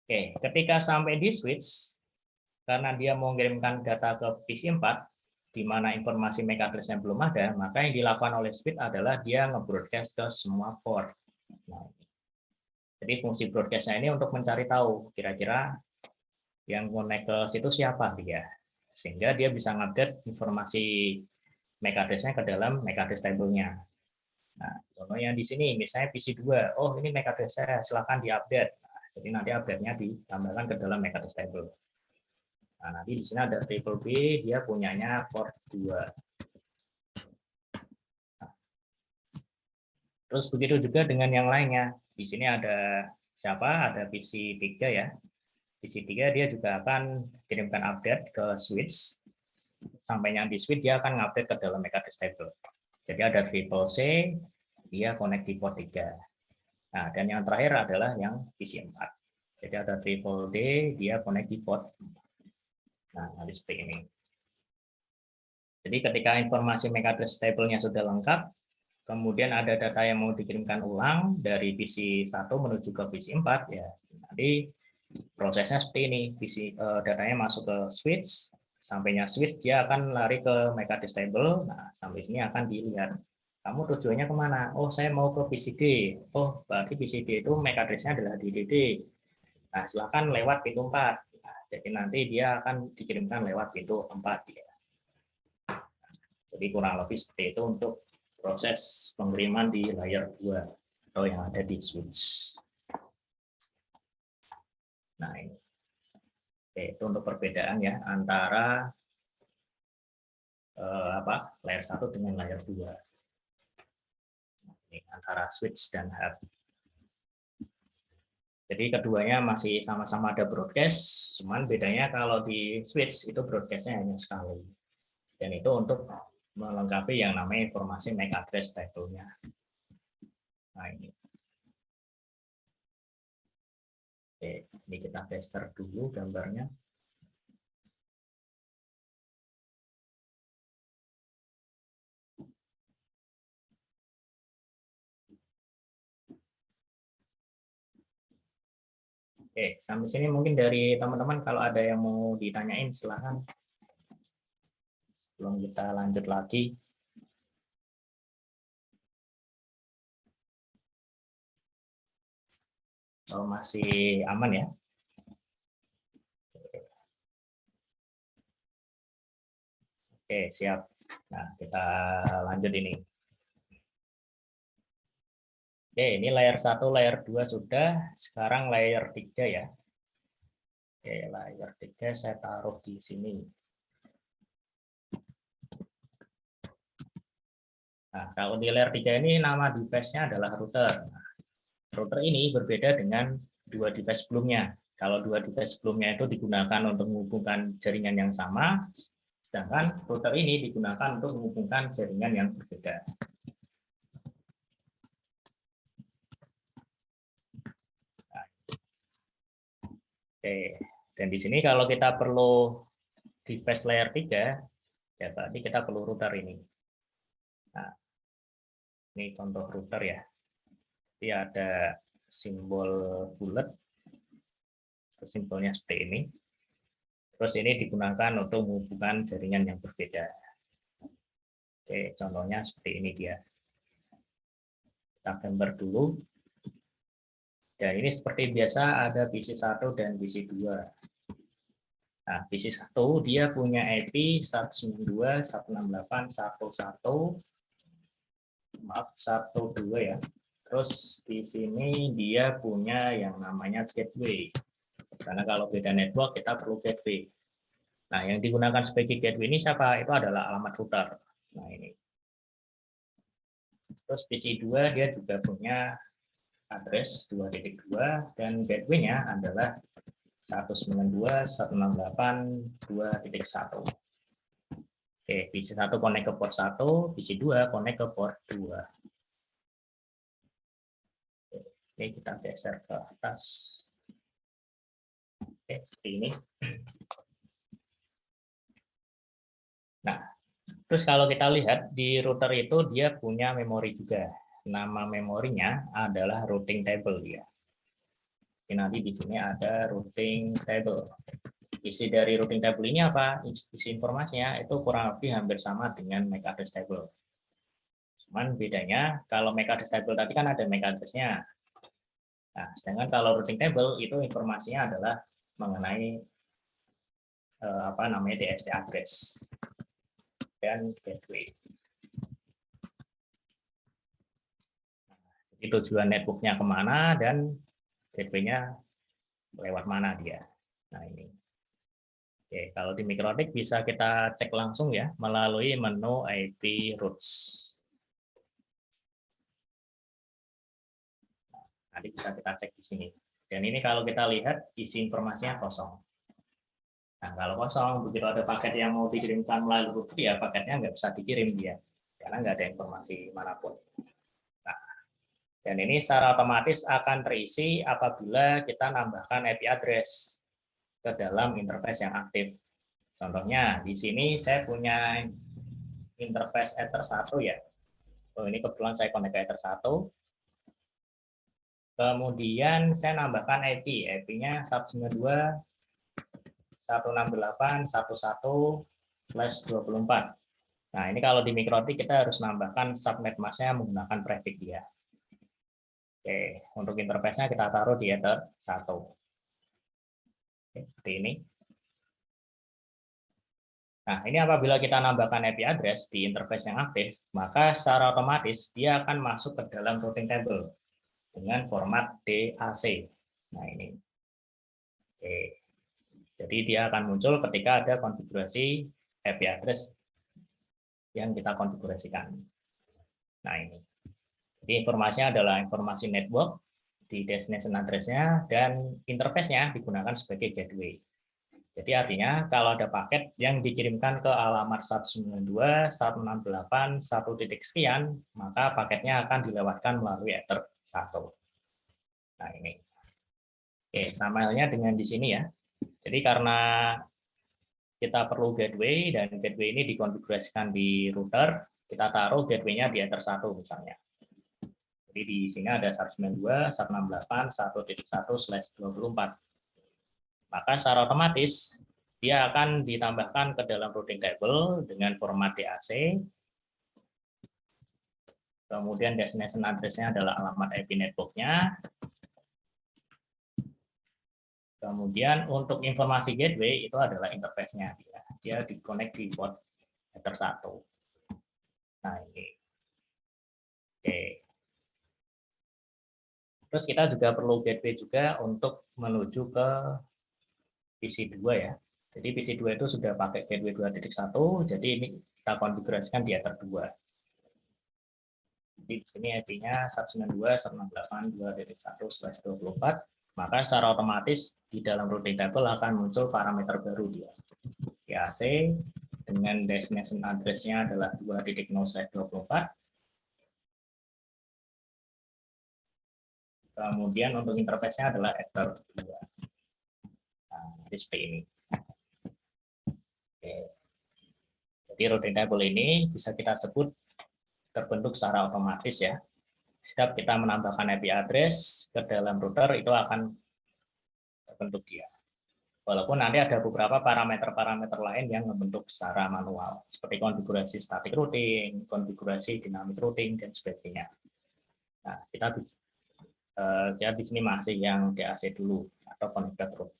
oke, ketika sampai di switch, karena dia mau mengirimkan data ke PC4, di mana informasi MAC address-nya belum ada, maka yang dilakukan oleh switch adalah dia nge-broadcast ke semua port. Nah, jadi fungsi broadcast-nya ini untuk mencari tahu kira-kira yang connect ke situ siapa dia, sehingga dia bisa ngupdate informasi MAC address-nya ke dalam MAC address table-nya. Nah, contohnya di sini misalnya PC2, oh ini MAC address saya, silakan diupdate. Nah, jadi nanti update-nya ditambahkan ke dalam MAC address table. Nah, nanti di sini ada triple B, dia punyanya port 2. Nah, terus begitu juga dengan yang lainnya. Di sini ada siapa? Ada PC3 ya. PC3 dia juga akan kirimkan update ke switch. Sampainya di switch dia akan ngupdate ke dalam MAC address table. Jadi ada triple C, dia connect di port 3. Nah, dan yang terakhir adalah yang PC4. Jadi ada triple D, dia connect di port. Nah, nanti seperti ini. Jadi ketika informasi MAC address table-nya sudah lengkap, kemudian ada data yang mau dikirimkan ulang dari PC1 menuju ke PC4, ya nanti prosesnya seperti ini. Datanya masuk ke switch, sampainya switch dia akan lari ke MAC address table. Nah, sampai sini akan dilihat kamu tujuannya kemana. Oh, saya mau ke PCD. Oh, berarti PCD itu MAC address-nya adalah di DD. Nah, silakan lewat pintu 4. Nah, jadi nanti dia akan dikirimkan lewat pintu 4 ya. Jadi kurang lebih seperti itu untuk proses pengiriman di layer 2 atau yang ada di switch. Nah, ini. Oke, itu untuk perbedaan ya antara layer 1 dengan layer 2. Ini antara switch dan hub. Jadi keduanya masih sama-sama ada broadcast, cuman bedanya kalau di switch itu broadcast-nya hanya sekali. Dan itu untuk melengkapi yang namanya informasi MAC address table-nya. Nah, ini. Oke, ini kita tester dulu gambarnya. Oke, sampai sini mungkin dari teman-teman kalau ada yang mau ditanyain silahkan. Sebelum kita lanjut lagi. Kalau masih aman ya. Oke, siap. Nah, kita lanjut ini. Oke, ini layer 1, layer 2 sudah. Sekarang layer 3 ya. Oke, layer 3 saya taruh di sini. Nah, kalau di layer 3 ini nama device-nya adalah router. Nah, router ini berbeda dengan dua device sebelumnya. Kalau dua device sebelumnya itu digunakan untuk menghubungkan jaringan yang sama, sedangkan router ini digunakan untuk menghubungkan jaringan yang berbeda. Oke, dan di sini kalau kita perlu device layer 3, Ya, berarti kita perlu router ini. Nah, ini contoh router ya. Jadi ada simbol bulat, simbolnya seperti ini. Terus ini digunakan untuk menghubungkan jaringan yang berbeda. Oke, contohnya seperti ini dia. Kita gambar dulu. Dan ini seperti biasa ada PC1 dan PC2. Nah, PC1 dia punya IP 192.168.1.1, maaf 12 ya. Terus di sini dia punya yang namanya gateway. Karena kalau beda network kita perlu gateway. Nah, yang digunakan sebagai gateway ini siapa? Itu adalah alamat router. Nah, ini. Terus PC2 dia juga punya address 2.2 dan gateway-nya adalah 192.168.2.1. Oke, PC1 connect ke port 1, PC2 connect ke port 2. Oke, kita geser ke atas. Oke, seperti ini. Nah, terus kalau kita lihat di router itu dia punya memori juga. Nama memorinya adalah routing table ya. Nanti di sini ada routing table. Isi dari routing table ini apa? Isi informasinya itu kurang lebih hampir sama dengan MAC address table. Cuman bedanya kalau MAC address table tadi kan ada MAC address-nya. Nah, sedangkan kalau routing table itu informasinya adalah mengenai apa namanya DST address dan gateway. Jadi tujuan networknya kemana dan gateway-nya lewat mana dia. Nah ini. Oke, kalau di Mikrotik bisa kita cek langsung ya melalui menu IP routes. Nanti bisa kita cek di sini. Dan ini kalau kita lihat isi informasinya kosong. Nah kalau kosong, begitu ada paket yang mau dikirimkan melalui router ya paketnya nggak bisa dikirim dia, karena nggak ada informasi manapun. Nah, dan ini secara otomatis akan terisi apabila kita nambahkan IP address ke dalam interface yang aktif. Contohnya di sini saya punya interface Ether 1 ya. Oh, ini kebetulan saya connect ke Ether 1. Kemudian saya nambahkan IP-nya 192.168.1.1/24. Nah, ini kalau di Mikrotik kita harus nambahkan subnet mask-nya menggunakan prefix dia. Oke, untuk interface-nya kita taruh di Ether 1. Oke, seperti ini. Nah, ini apabila kita nambahkan IP address di interface yang aktif, maka secara otomatis dia akan masuk ke dalam routing table dengan format DAC. Nah, ini. Oke. Jadi dia akan muncul ketika ada konfigurasi IP address yang kita konfigurasikan. Nah, ini. Jadi informasinya adalah informasi network di destination address-nya dan interface-nya digunakan sebagai gateway. Jadi artinya kalau ada paket yang dikirimkan ke alamat 192.168.1. Maka paketnya akan dilewatkan melalui Ether 1. Nah, ini. Oke, sama halnya dengan di sini ya. Jadi karena kita perlu gateway dan gateway ini dikonfigurasikan di router, kita taruh gateway-nya di Ether 1 misalnya. Jadi di sini ada 192.168.1.1/24. Maka secara otomatis dia akan ditambahkan ke dalam routing table dengan format DAC. Kemudian destination address-nya adalah alamat IP network-nya. Kemudian untuk informasi gateway itu adalah interface-nya. Dia di-connect di port Ether 1. Nah, ini. Oke. Terus kita juga perlu gateway juga untuk menuju ke PC2 ya. Jadi PC2 itu sudah pakai gateway 2.1, jadi ini kita konfigurasikan di Ether 2. Jadi di sini IP-nya 192.168.2.1/24. Maka secara otomatis di dalam routing table akan muncul parameter baru dia. DAC dengan destination address-nya adalah 2.0/24. Kemudian untuk interface-nya adalah Ether 2. Nah, seperti ini. Oke. Jadi Jadi routing table ini bisa kita sebut terbentuk secara otomatis ya. Setiap kita menambahkan IP address ke dalam router itu akan terbentuk dia. Walaupun nanti ada beberapa parameter-parameter lain yang membentuk secara manual, seperti konfigurasi static routing, konfigurasi dynamic routing, dan sebagainya. Nah, kita di sini masih yang DAC dulu atau connected route.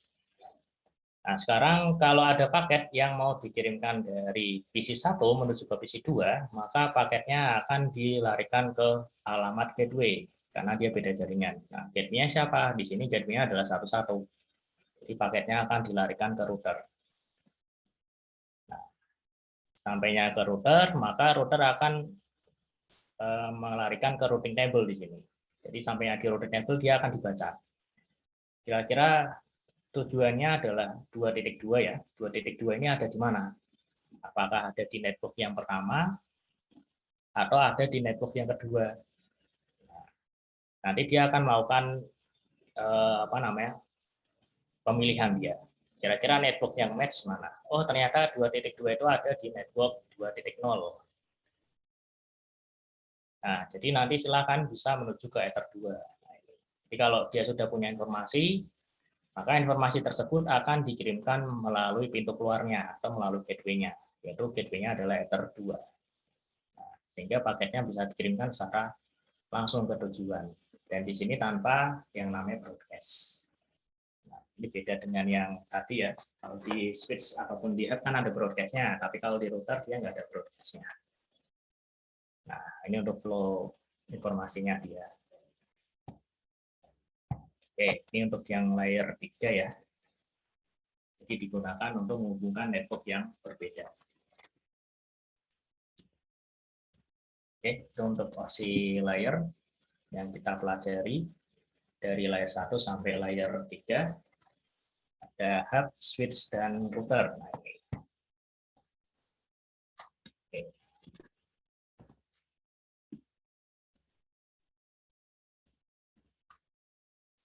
Nah, sekarang kalau ada paket yang mau dikirimkan dari PC 1 menuju ke PC 2, maka paketnya akan dilarikan ke alamat gateway karena dia beda jaringan. Nah, gateway-nya siapa? Di sini gateway-nya adalah 1.1. Jadi paketnya akan dilarikan ke router. Nah, sampainya ke router, maka router akan melarikan ke routing table di sini. Jadi sampainya di routing table dia akan dibaca. Kira-kira tujuannya adalah 2.2 ya. 2.2 ini ada di mana? Apakah ada di network yang pertama atau ada di network yang kedua? Nanti dia akan melakukan pemilihan dia. Kira-kira network yang match mana? Oh, ternyata 2.2 itu ada di network 2.0. Nah, jadi nanti silakan bisa menuju ke Ether 2. Jadi kalau dia sudah punya informasi, maka informasi tersebut akan dikirimkan melalui pintu keluarnya atau melalui gateway-nya, yaitu gateway-nya adalah Ether 2. Nah, sehingga paketnya bisa dikirimkan secara langsung ke tujuan. Dan di sini tanpa yang namanya broadcast. Nah, ini beda dengan yang tadi ya. Kalau di switch ataupun di hub kan ada broadcast-nya, tapi kalau di router dia nggak ada broadcast-nya. Nah, ini untuk flow informasinya dia. Oke, ini untuk yang layer 3 ya. Jadi digunakan untuk menghubungkan network yang berbeda. Oke, itu untuk OSI layer yang kita pelajari dari layer 1 sampai layer 3. Ada hub, switch, dan router. Nah, ini. Oke.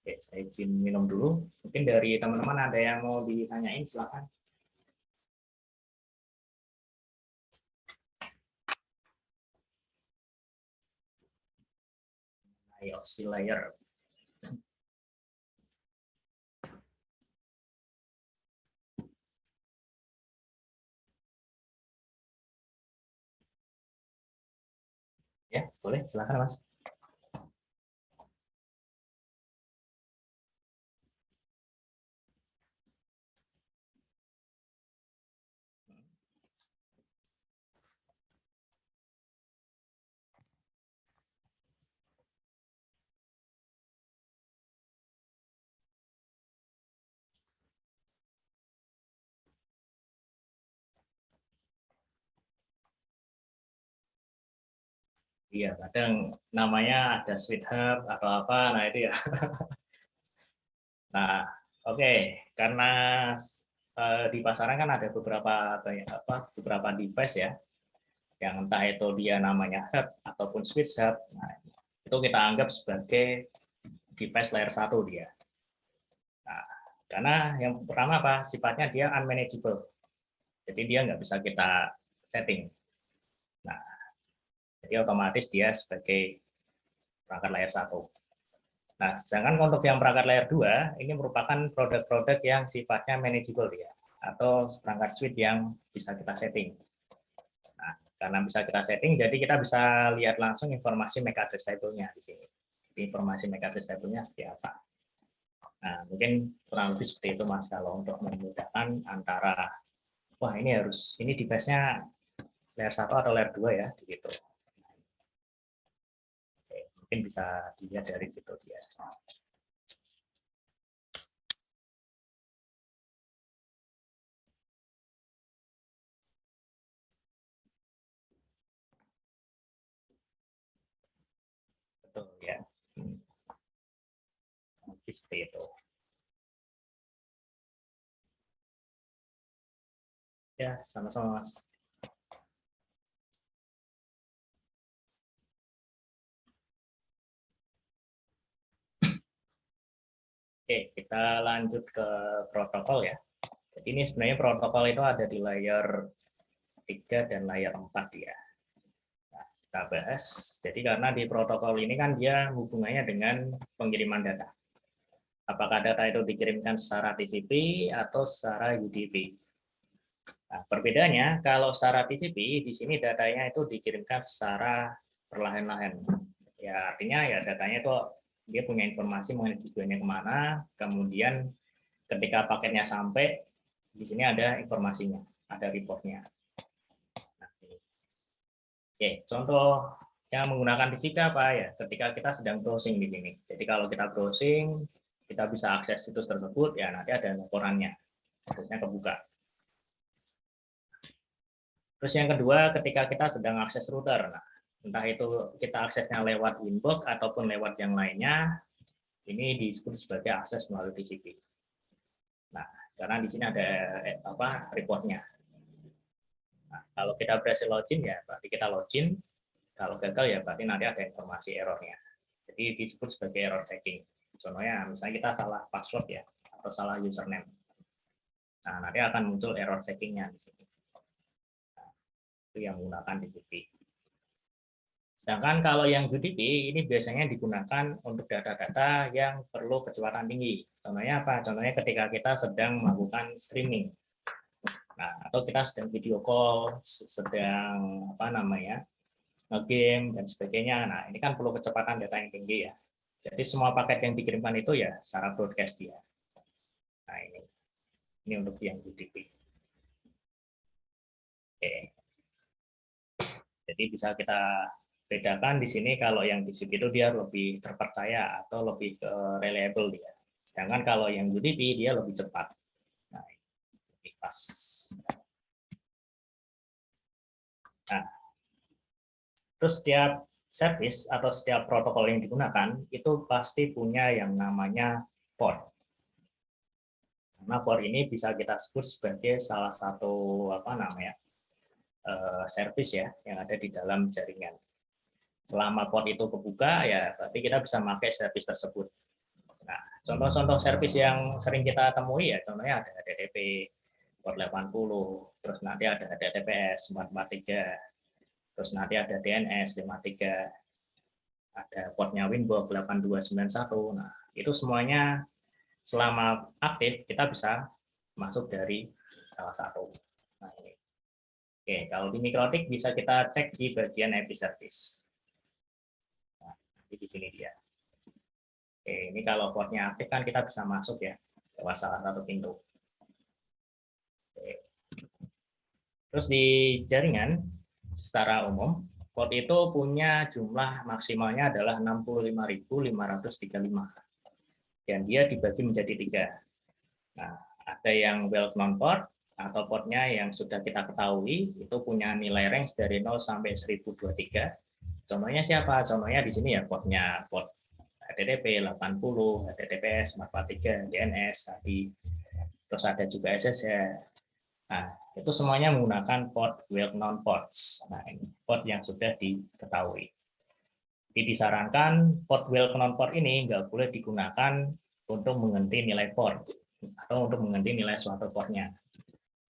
Oke, saya izin minum dulu. Mungkin dari teman-teman ada yang mau ditanyain, silakan. OSI layer. Ya, boleh, silakan Mas. Iya, kadang namanya ada Sweet Hub atau apa, nah itu ya. Nah, oke, karena di pasaran kan ada beberapa device ya, yang entah itu dia namanya hub ataupun switch hub. Nah, itu kita anggap sebagai device layer 1 dia. Nah, karena yang pertama apa? Sifatnya dia unmanageable. Jadi dia nggak bisa kita setting. Nah, jadi otomatis dia sebagai perangkat layer 1. Nah, sedangkan untuk yang perangkat layer 2, ini merupakan produk-produk yang sifatnya manageable ya, atau perangkat suite yang bisa kita setting. Nah, karena bisa kita setting, jadi kita bisa lihat langsung informasi MAC address table-nya di sini. Jadi informasi MAC address table-nya seperti apa. Nah, mungkin kurang lebih seperti itu Mas, kalau untuk memudahkan antara, wah ini device-nya layer 1 atau layer 2 ya, di situ. Oke, mungkin bisa dilihat dari situ dia. Betul ya. Seperti itu. Ya, sama-sama Mas. Oke, kita lanjut ke protokol ya. Jadi ini sebenarnya protokol itu ada di layer 3 dan layer 4 ya. Nah, kita bahas. Jadi karena di protokol ini kan dia hubungannya dengan pengiriman data. Apakah data itu dikirimkan secara TCP atau secara UDP. Nah, perbedaannya kalau secara TCP di sini datanya itu dikirimkan secara perlahan-lahan. Ya artinya ya datanya itu dia punya informasi mengenai tujuannya kemana, kemudian ketika paketnya sampai di sini ada informasinya, ada reportnya. Nah, oke, contoh yang menggunakan TCP apa ya? Ketika kita sedang browsing di sini. Jadi kalau kita browsing, kita bisa akses situs tersebut, ya nanti ada laporannya, situsnya kebuka. Terus yang kedua, ketika kita sedang akses router, nah, entah itu kita aksesnya lewat inbox ataupun lewat yang lainnya, ini disebut sebagai akses melalui TCP. Nah, karena di sini ada reportnya. Nah, kalau kita berhasil login ya berarti kita login, kalau gagal ya berarti nanti ada informasi errornya. Jadi disebut sebagai error checking. Contohnya misalnya kita salah password ya atau salah username. Nah, nanti akan muncul error checking-nya di sini. Nah, itu yang menggunakan TCP. Sedangkan kalau yang UDP ini biasanya digunakan untuk data-data yang perlu kecepatan tinggi. Contohnya apa? Contohnya ketika kita sedang melakukan streaming. Nah, atau kita sedang video call, sedang nge-game dan sebagainya. Nah, ini kan perlu kecepatan data yang tinggi ya. Jadi semua paket yang dikirimkan itu ya secara broadcast ya. Nah, ini untuk yang UDP. Oke. Jadi bisa kita bedakan di sini kalau yang TCP itu dia lebih terpercaya atau lebih reliable dia. Sedangkan kalau yang UDP dia lebih cepat. Nah, lebih pas. Nah, terus setiap service atau setiap protokol yang digunakan itu pasti punya yang namanya port. Karena port ini bisa kita sebut sebagai salah satu service ya yang ada di dalam jaringan. Selama port itu kebuka ya berarti kita bisa pakai service tersebut. Nah, contoh-contoh service yang sering kita temui ya contohnya ada HTTP port 80, terus nanti ada HTTPS 443, terus nanti ada DNS 53, ada portnya Winbox 8291. Nah, itu semuanya selama aktif kita bisa masuk dari salah satu. Nah, ini. Oke, kalau di Mikrotik bisa kita cek di bagian IP service. Nah, di sini dia. Oke, ini kalau portnya aktif kan kita bisa masuk ya lewat salah satu pintu. Oke. Terus di jaringan secara umum port itu punya jumlah maksimalnya adalah 65.535. Dan dia dibagi menjadi 3. Nah, ada yang well known port atau portnya yang sudah kita ketahui itu punya nilai range dari 0 sampai 1023. Contohnya siapa? Contohnya di sini ya port HTTP 80, HTTPS 443, DNS tadi. Terus ada juga SSH. Nah, itu semuanya menggunakan port well known ports. Nah, ini port yang sudah diketahui. Jadi disarankan port well known port ini nggak boleh digunakan untuk mengganti nilai port atau untuk mengganti nilai suatu portnya.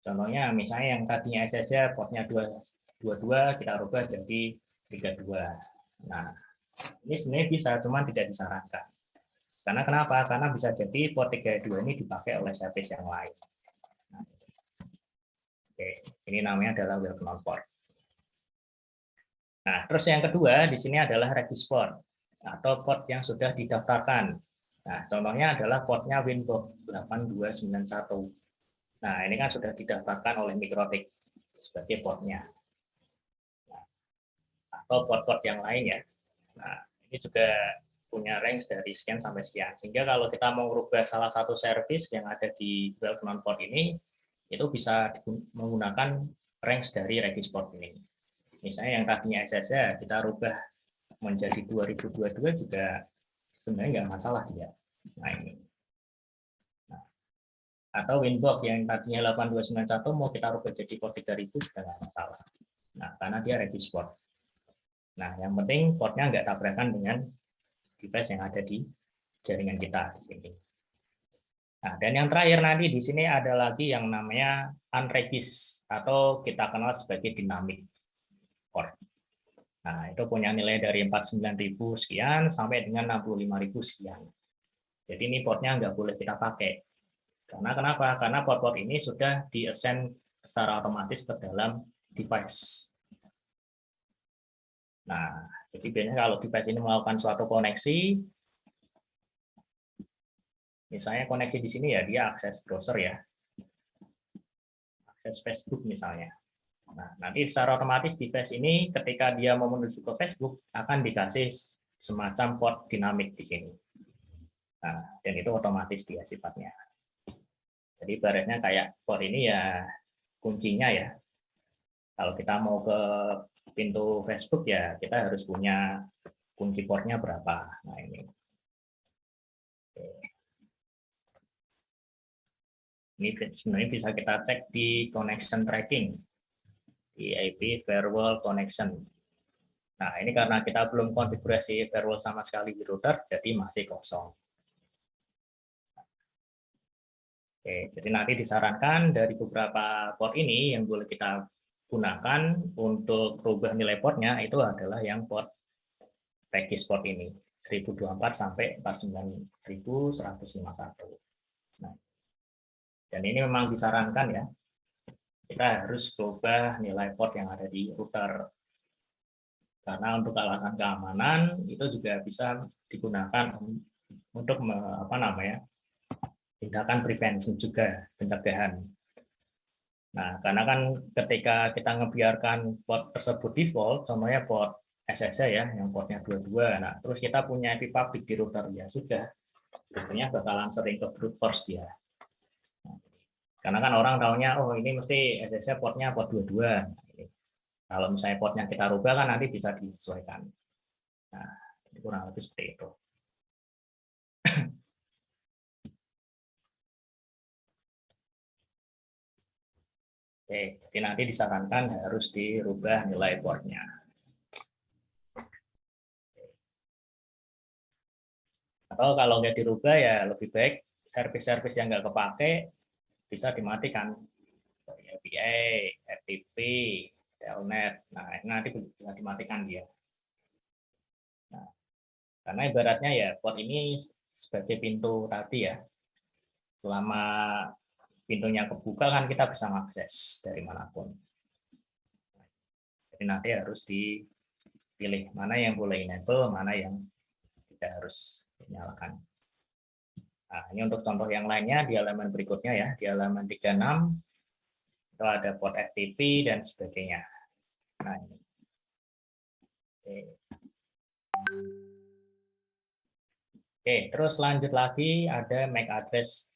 Contohnya misalnya yang tadinya SSH portnya 22 kita rubah jadi 32. Nah, ini sebenarnya bisa, cuma tidak disarankan. Karena kenapa? Karena bisa jadi port 32 ini dipakai oleh service yang lain. Nah, oke, ini namanya adalah well known port. Nah, terus yang kedua di sini adalah regis port atau port yang sudah didaftarkan. Nah, contohnya adalah portnya Winbox 8291. Nah, ini kan sudah didaftarkan oleh Mikrotik sebagai portnya. Nah, atau port-port yang lain ya. Nah, ini juga punya range dari sekian sampai sekian. Sehingga kalau kita mau merubah salah satu service yang ada di well known port ini, itu bisa menggunakan range dari regis port ini. Misalnya yang tadinya SSH kita rubah menjadi 2022 juga sebenarnya nggak masalah dia. Nah, ini. Nah, atau Winbox yang tadinya 8291 mau kita rubah jadi port 3000 juga nggak masalah. Nah, karena dia regis port. Nah, yang penting portnya nggak tabrakan dengan device yang ada di jaringan kita di sini. Nah, dan yang terakhir nanti di sini ada lagi yang namanya unregis atau kita kenal sebagai dynamic port. Nah, itu punya nilai dari 49.000 sekian sampai dengan 65.000 sekian. Jadi ini portnya nggak boleh kita pakai. Karena kenapa? Karena port-port ini sudah di-assign secara otomatis ke dalam device. Nah, jadi biasanya kalau device ini melakukan suatu koneksi, misalnya koneksi di sini ya dia akses browser ya, akses Facebook misalnya. Nah, nanti secara otomatis device ini ketika dia mau menuju ke Facebook akan dikasih semacam port dinamik di sini. Nah, dan itu otomatis dia sifatnya. Jadi ibaratnya kayak port ini ya kuncinya ya. Kalau kita mau ke pintu Facebook ya kita harus punya kunci portnya berapa. Nah ini. Ini sebenarnya bisa kita cek di connection tracking, di IP firewall connection. Nah ini karena kita belum konfigurasi firewall sama sekali di router, jadi masih kosong. Oke, jadi nanti disarankan dari beberapa port ini yang boleh kita gunakan untuk rubah nilai portnya itu adalah yang port regis port ini 1024 sampai 49151. Nah, dan ini memang disarankan ya, kita harus rubah nilai port yang ada di router karena untuk alasan keamanan itu juga bisa digunakan untuk tindakan prevention juga, pencegahan. Nah, karena kan ketika kita ngebiarkan port tersebut default, contohnya port SSH ya, yang portnya 22, nah terus kita punya IP public di router, ya sudah, biasanya bakalan sering ke brute force dia. Nah, karena kan orang taunya, oh ini mesti SSH portnya port 22. Nah, kalau misalnya portnya kita rubah kan nanti bisa disesuaikan. Nah, kurang lebih seperti itu. Oke, jadi nanti disarankan harus dirubah nilai portnya. Atau kalau nggak dirubah ya lebih baik service-service yang nggak kepake bisa dimatikan. API, FTP, Telnet, nah ini nanti bisa dimatikan dia. Nah, karena ibaratnya ya port ini sebagai pintu tadi ya, selama pintunya kebuka kan kita bisa mengakses dari manapun. Jadi nanti harus dipilih mana yang boleh enable, mana yang tidak harus dinyalakan. Nah, ini untuk contoh yang lainnya di halaman berikutnya ya, di halaman 36 itu ada port FTP dan sebagainya. Nah, ini. Oke, terus lanjut lagi ada MAC address.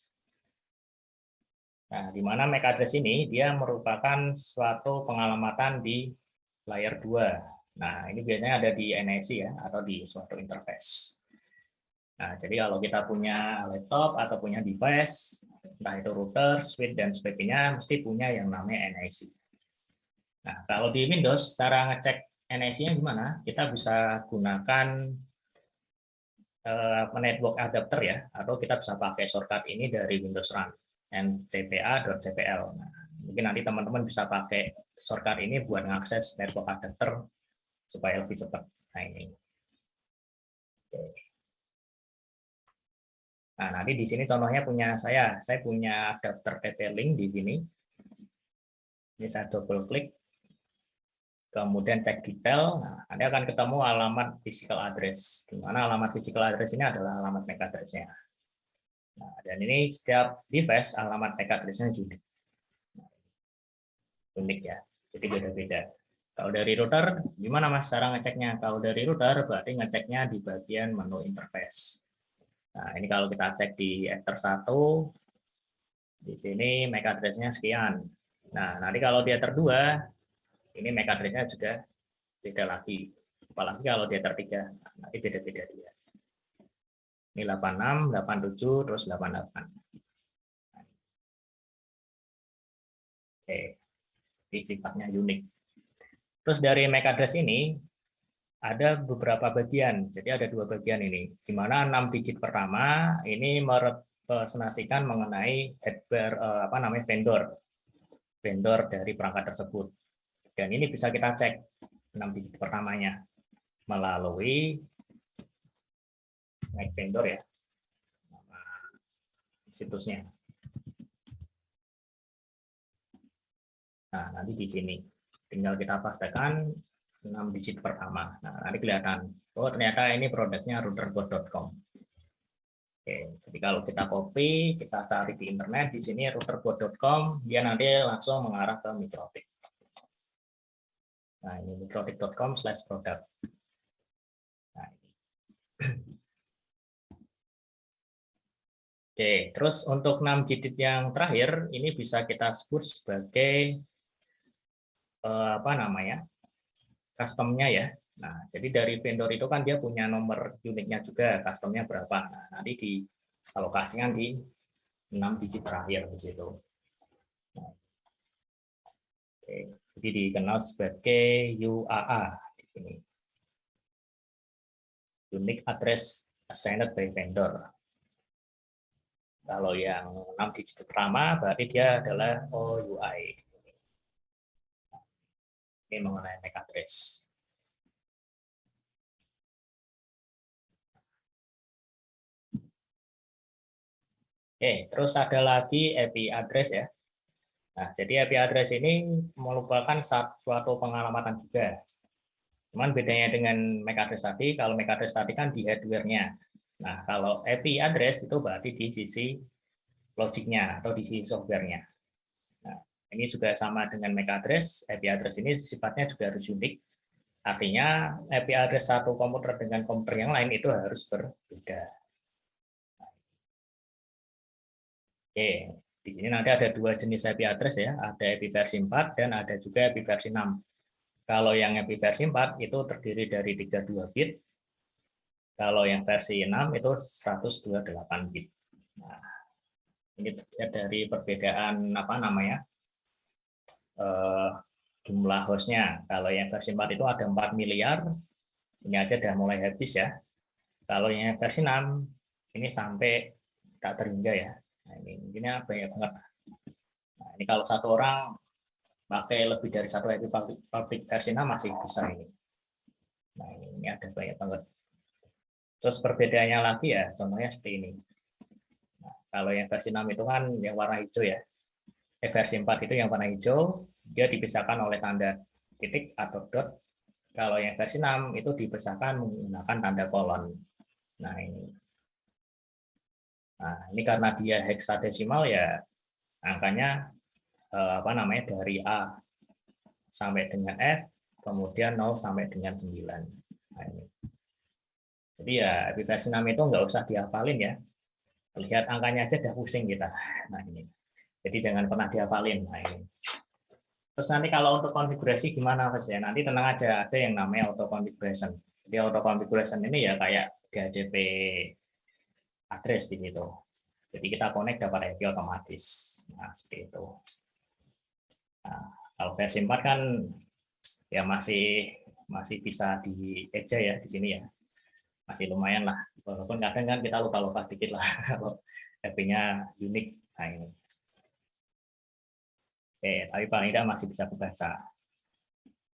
Nah, di mana MAC address ini dia merupakan suatu pengalamatan di layer 2. Nah, ini biasanya ada di NIC ya, atau di suatu interface. Nah, jadi kalau kita punya laptop atau punya device, entah itu router, switch, dan sebagainya, mesti punya yang namanya NIC. Nah, kalau di Windows, cara ngecek NIC-nya gimana? Kita bisa gunakan network adapter ya, atau kita bisa pakai shortcut ini dari Windows Run, ncpa.cpl. Nah, mungkin nanti teman-teman bisa pakai shortcut ini buat mengakses network adapter supaya lebih cepat. Nah, ini. Nah, nanti di sini contohnya punya saya punya adapter TP-Link di sini. Ini saya double klik, kemudian cek detail. Nah, Anda akan ketemu alamat physical address, di mana alamat physical address ini adalah alamat MAC address-nya. Nah, dan ini setiap device alamat MAC address-nya unik ya, jadi beda-beda. Kalau dari router, gimana Mas cara ngeceknya? Kalau dari router berarti ngeceknya di bagian menu interface. Nah, ini kalau kita cek di Ether 1, di sini MAC address-nya sekian. Nah, nanti kalau di Ether 2, ini MAC address-nya juga beda lagi. Apalagi kalau di Ether 3, nanti beda-beda dia. Ini 86, 87, terus 88. Oke, ini sifatnya unik. Terus dari MAC address ini, ada beberapa bagian. Jadi ada 2 bagian ini. Di mana 6 digit pertama ini presentasikan mengenai vendor dari perangkat tersebut. Dan ini bisa kita cek 6 digit pertamanya melalui make vendor ya, nama situsnya. Nah, nanti di sini tinggal kita pastikan 6 digit pertama. Nah, nanti kelihatan, oh ternyata ini produknya routerbot.com. Oke, jadi kalau kita copy, kita cari di internet, di sini routerbot.com, dia nanti langsung mengarah ke Mikrotik. Nah, ini mikrotik.com/product. Nah, ini. Oke, terus untuk 6 digit yang terakhir, ini bisa kita sebut sebagai customnya ya. Nah, jadi dari vendor itu kan dia punya nomor uniknya juga, customnya berapa. Nah, nanti dialokasikan di 6 digit terakhir begitu. Nah, oke, jadi dikenal sebagai UAA di sini. Unique Address Assigned by Vendor. Kalau yang 6 digit pertama berarti dia adalah OUI. Ini mengenai MAC address. Oke, terus ada lagi IP address ya. Nah, jadi IP address ini merupakan suatu pengalamatan juga. Cuman bedanya dengan MAC address tadi, kalau MAC address tadi kan di hardware-nya. Nah, kalau IP address itu berarti di sisi logiknya atau di sisi software-nya. Nah, ini juga sama dengan MAC address. IP address ini sifatnya juga harus unik. Artinya IP address satu komputer dengan komputer yang lain itu harus berbeda. Oke, di sini nanti ada 2 jenis IP address ya, ada IP versi 4 dan ada juga IP versi 6. Kalau yang IP versi 4 itu terdiri dari 32 bit. Kalau yang versi 6 itu 128 bit. Nah, ini dari perbedaan jumlah hostnya. Kalau yang versi 4 itu ada 4 miliar, ini aja udah mulai habis ya. Kalau yang versi 6 ini sampai tak terhingga ya. Nah, ini banyak banget. Nah, ini kalau satu orang pakai lebih dari satu IP public versi 6 masih bisa ini. Nah, ini ada banyak banget. Terus perbedaannya lagi ya, contohnya seperti ini. Nah, kalau yang versi 6 itu kan yang warna hijau ya. Versi 4 itu yang warna hijau, dia dipisahkan oleh tanda titik atau dot. Kalau yang versi 6 itu dipisahkan menggunakan tanda kolon. Nah, ini. Nah, ini karena dia heksadesimal ya, angkanya dari A sampai dengan F, kemudian 0 sampai dengan 9. Nah, ini. Jadi ya IP versi 6 itu nggak usah dihafalin ya. Lihat angkanya aja udah pusing kita. Nah, ini. Jadi jangan pernah dihafalin. Nah, ini. Terus nanti kalau untuk konfigurasi gimana Mas ya? Nanti tenang aja, ada yang namanya auto configuration. Jadi auto configuration ini ya kayak DHCP address di situ. Jadi kita connect dapat IP otomatis. Nah, seperti itu. Nah, kalau versi 4 kan ya masih bisa dieja ya di sini ya. Masih lumayan lah. Walaupun kadang kan kita lupa-lupa dikit lah kalau IP-nya unik. Nah, ini. Oke, tapi paling tidak masih bisa kebaca.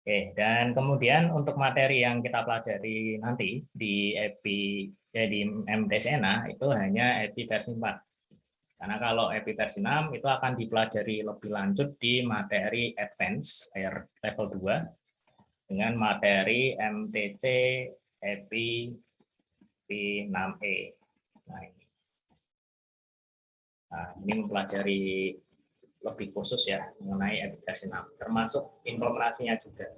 Oke, dan kemudian untuk materi yang kita pelajari nanti di di MDSNA itu hanya EPI versi 4. Karena kalau EPI versi 6 itu akan dipelajari lebih lanjut di materi Advance level 2 dengan materi MTC EPI V6E. Nah, ini mempelajari lebih khusus ya mengenai EPI versi 6, termasuk implementasinya juga.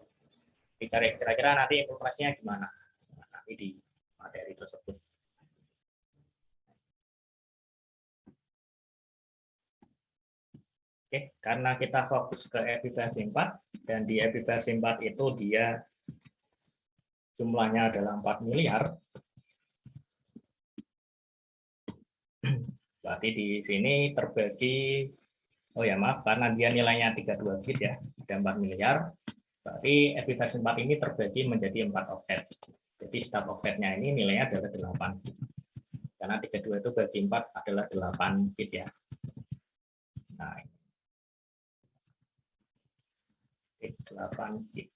Kira-kira nanti implementasinya gimana? Nah, nanti di materi tersebut. Oke, karena kita fokus ke EPI versi 4 dan di EPI versi 4 itu dia jumlahnya adalah 4 miliar. Berarti di sini terbagi, oh ya maaf, karena dia nilainya 32 bit ya, ada 4 miliar. Berarti EPI versi 4 ini terbagi menjadi 4 oktet. Jadi setiap oktetnya ini nilainya adalah 8 bit. karena 32 itu bagi 4 adalah 8 bit ya. Nah, 8 bit.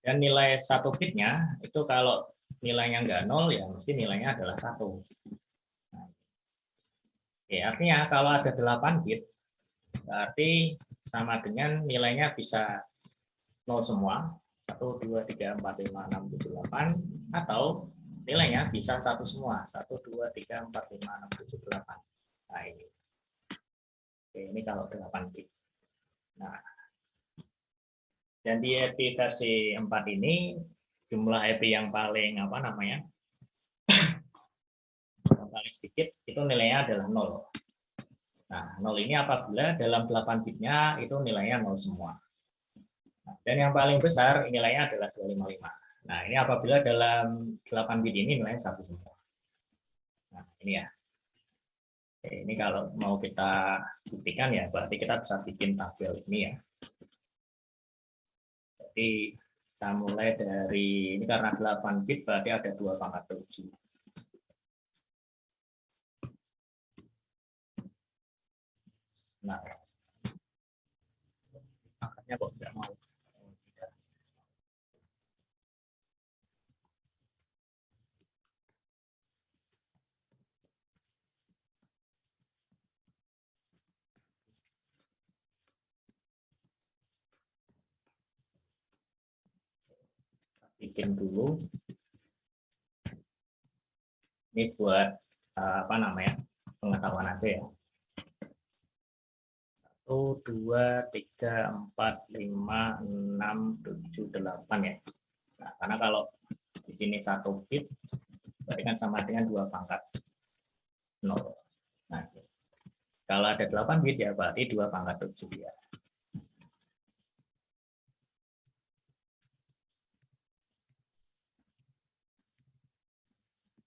Dan nilai 1 bitnya itu kalau nilainya enggak 0 ya mesti nilainya adalah 1. Nah, oke, artinya kalau ada 8 bit berarti sama dengan nilainya bisa 0 semua, 1, 2, 3, 4, 5, 6, 7, 8, atau nilainya bisa 1 semua, 1, 2, 3, 4, 5, 6, 7, 8. Nah ini. Oke, ini kalau 8 bit. Nah, dan di EPI versi 4 ini jumlah EPI yang paling yang paling sedikit itu nilainya adalah 0. Nah, 0 ini apabila dalam 8 bitnya itu nilainya 0 semua. Nah, dan yang paling besar nilainya adalah 255. Nah, ini apabila dalam 8 bit ini nilainya 1 semua. Nah, ini ya. Oke, ini kalau mau kita buktikan ya, berarti kita bisa bikin tabel ini ya. Jadi kita mulai dari, ini karena 8 bit berarti ada 2 pangkat 7. Nah, pangkatnya kok tidak mau. Bikin dulu. Ini buat pengetahuan aja ya. 1, 2, 3, 4, 5, 6, 7, 8 ya. Nah, karena kalau di sini 1 bit berarti kan sama dengan 2 pangkat 0. Nah, kalau ada 8 bit ya berarti 2 pangkat 7 ya.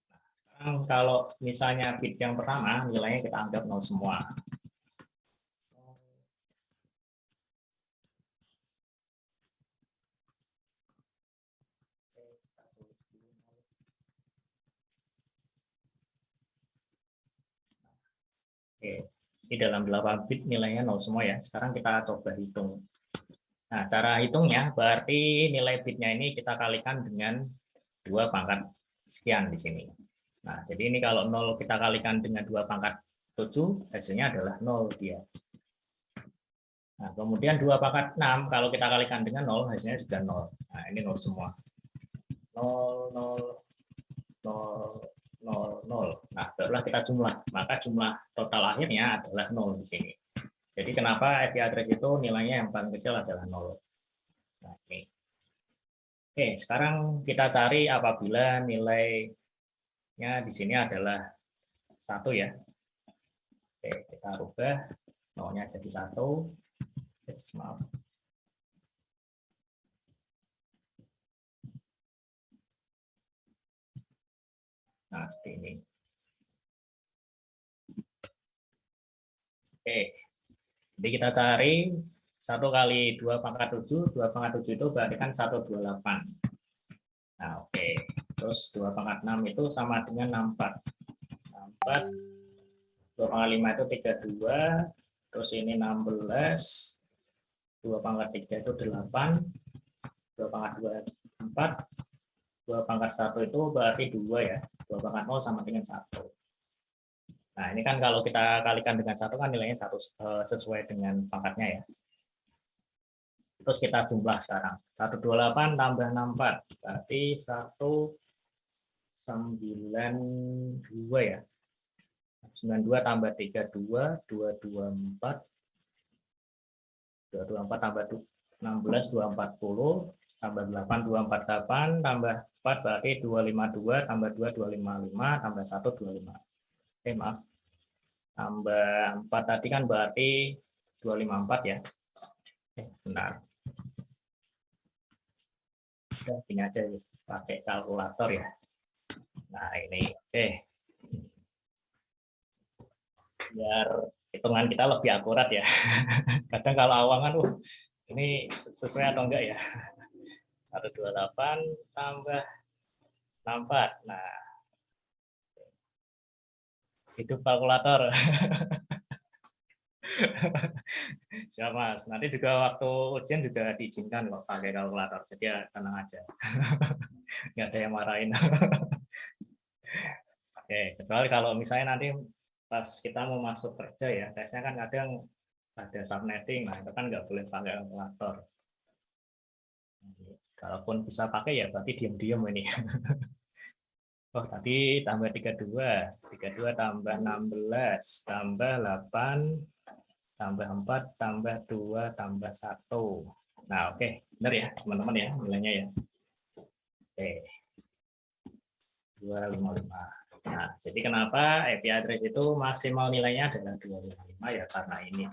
Nah, sekarang kalau misalnya bit yang pertama nilainya kita anggap 0 semua. Oke, ini dalam 8 bit nilainya 0 semua ya. Sekarang kita coba hitung. Nah, cara hitungnya berarti nilai bitnya ini kita kalikan dengan 2 pangkat sekian di sini. Nah, jadi ini kalau 0 kita kalikan dengan 2 pangkat 7, hasilnya adalah 0 dia. Nah, kemudian 2 pangkat 6 kalau kita kalikan dengan 0, hasilnya sudah 0. Nah, ini 0 semua. 0, 0, 0, 0, 0. Nah, barulah kita jumlah. Maka jumlah total akhirnya adalah 0 di sini. Jadi kenapa IP address itu nilainya yang paling kecil adalah 0. Nah, ini. Oke, sekarang kita cari apabila nilainya di sini adalah 1 ya. Oke, kita rubah 0-nya jadi 1. Maaf. Nah, seperti ini. Oke, jadi kita cari 1 kali 2 pangkat 7, 2 pangkat 7 itu berarti kan 128. Nah, oke. Terus 2 pangkat 6 itu sama dengan 64. 64, 2 pangkat 5 itu 32, terus ini 16, 2 pangkat 3 itu 8, 2 pangkat 2, 4, 2 pangkat 1 itu berarti 2 ya, 2 pangkat 0 sama dengan 1. Nah, ini kan kalau kita kalikan dengan 1 kan nilainya 1 sesuai dengan pangkatnya ya. Terus kita jumlah sekarang. 128 tambah 64, berarti 192 ya. 92 tambah 32, 224. 224 tambah 16, 240, tambah 8, 248, tambah 4 berarti 252, tambah 2, 255, tambah 1, 25. Maaf. Tambah 4 tadi kan berarti 254 ya. Benar. Ini aja pakai kalkulator ya. Nah, ini oke. Biar hitungan kita lebih akurat ya. Kadang kalau awam kan ini sesuai atau enggak ya. 128 tambah 64. Nah, hidup kalkulator. Siap Mas, nanti juga waktu ujian juga diizinkan kok pakai kalkulator, jadi ya tenang aja. Nggak ada yang marahin. Oke, kecuali kalau misalnya nanti pas kita mau masuk kerja ya, tesnya kan kadang ada subnetting, nah itu kan nggak boleh pakai kalkulator. Kalaupun bisa pakai ya berarti diam-diam ini. Oh tadi tambah 32 tambah 16 tambah 8 tambah 4 tambah 2 tambah 1. Nah oke, benar ya teman-teman ya nilainya ya. Oke, 255. Nah jadi kenapa IP address itu maksimal nilainya adalah 255 ya karena ini.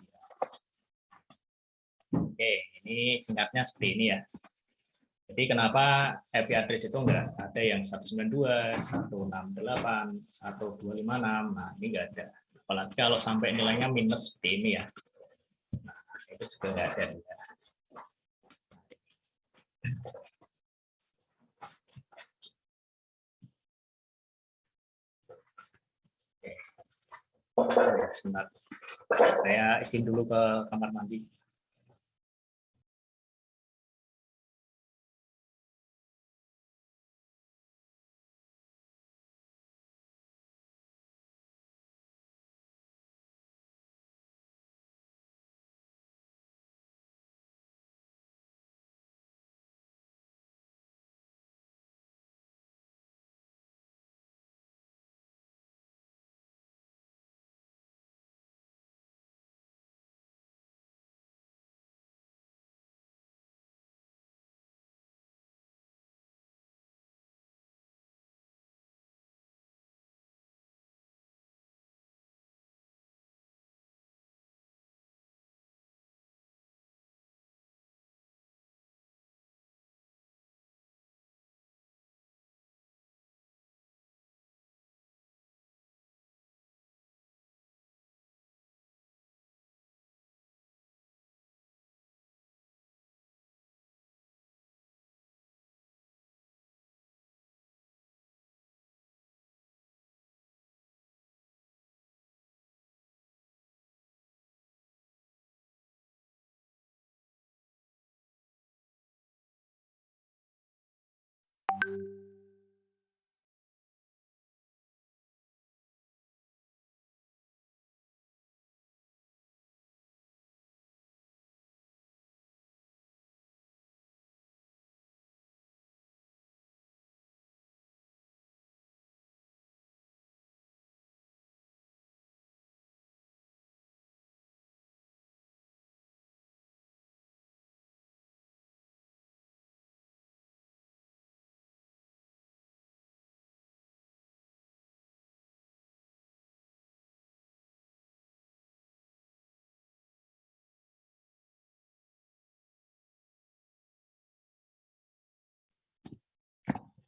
Oke, ini singkatnya seperti ini ya. Jadi kenapa IP address itu enggak ada yang 192, 168, 1256, nah ini enggak ada. Apalagi kalau sampai nilainya minus seperti ini ya. Nah, itu juga enggak ada. Oke. Sebentar. Saya izin dulu ke kamar mandi.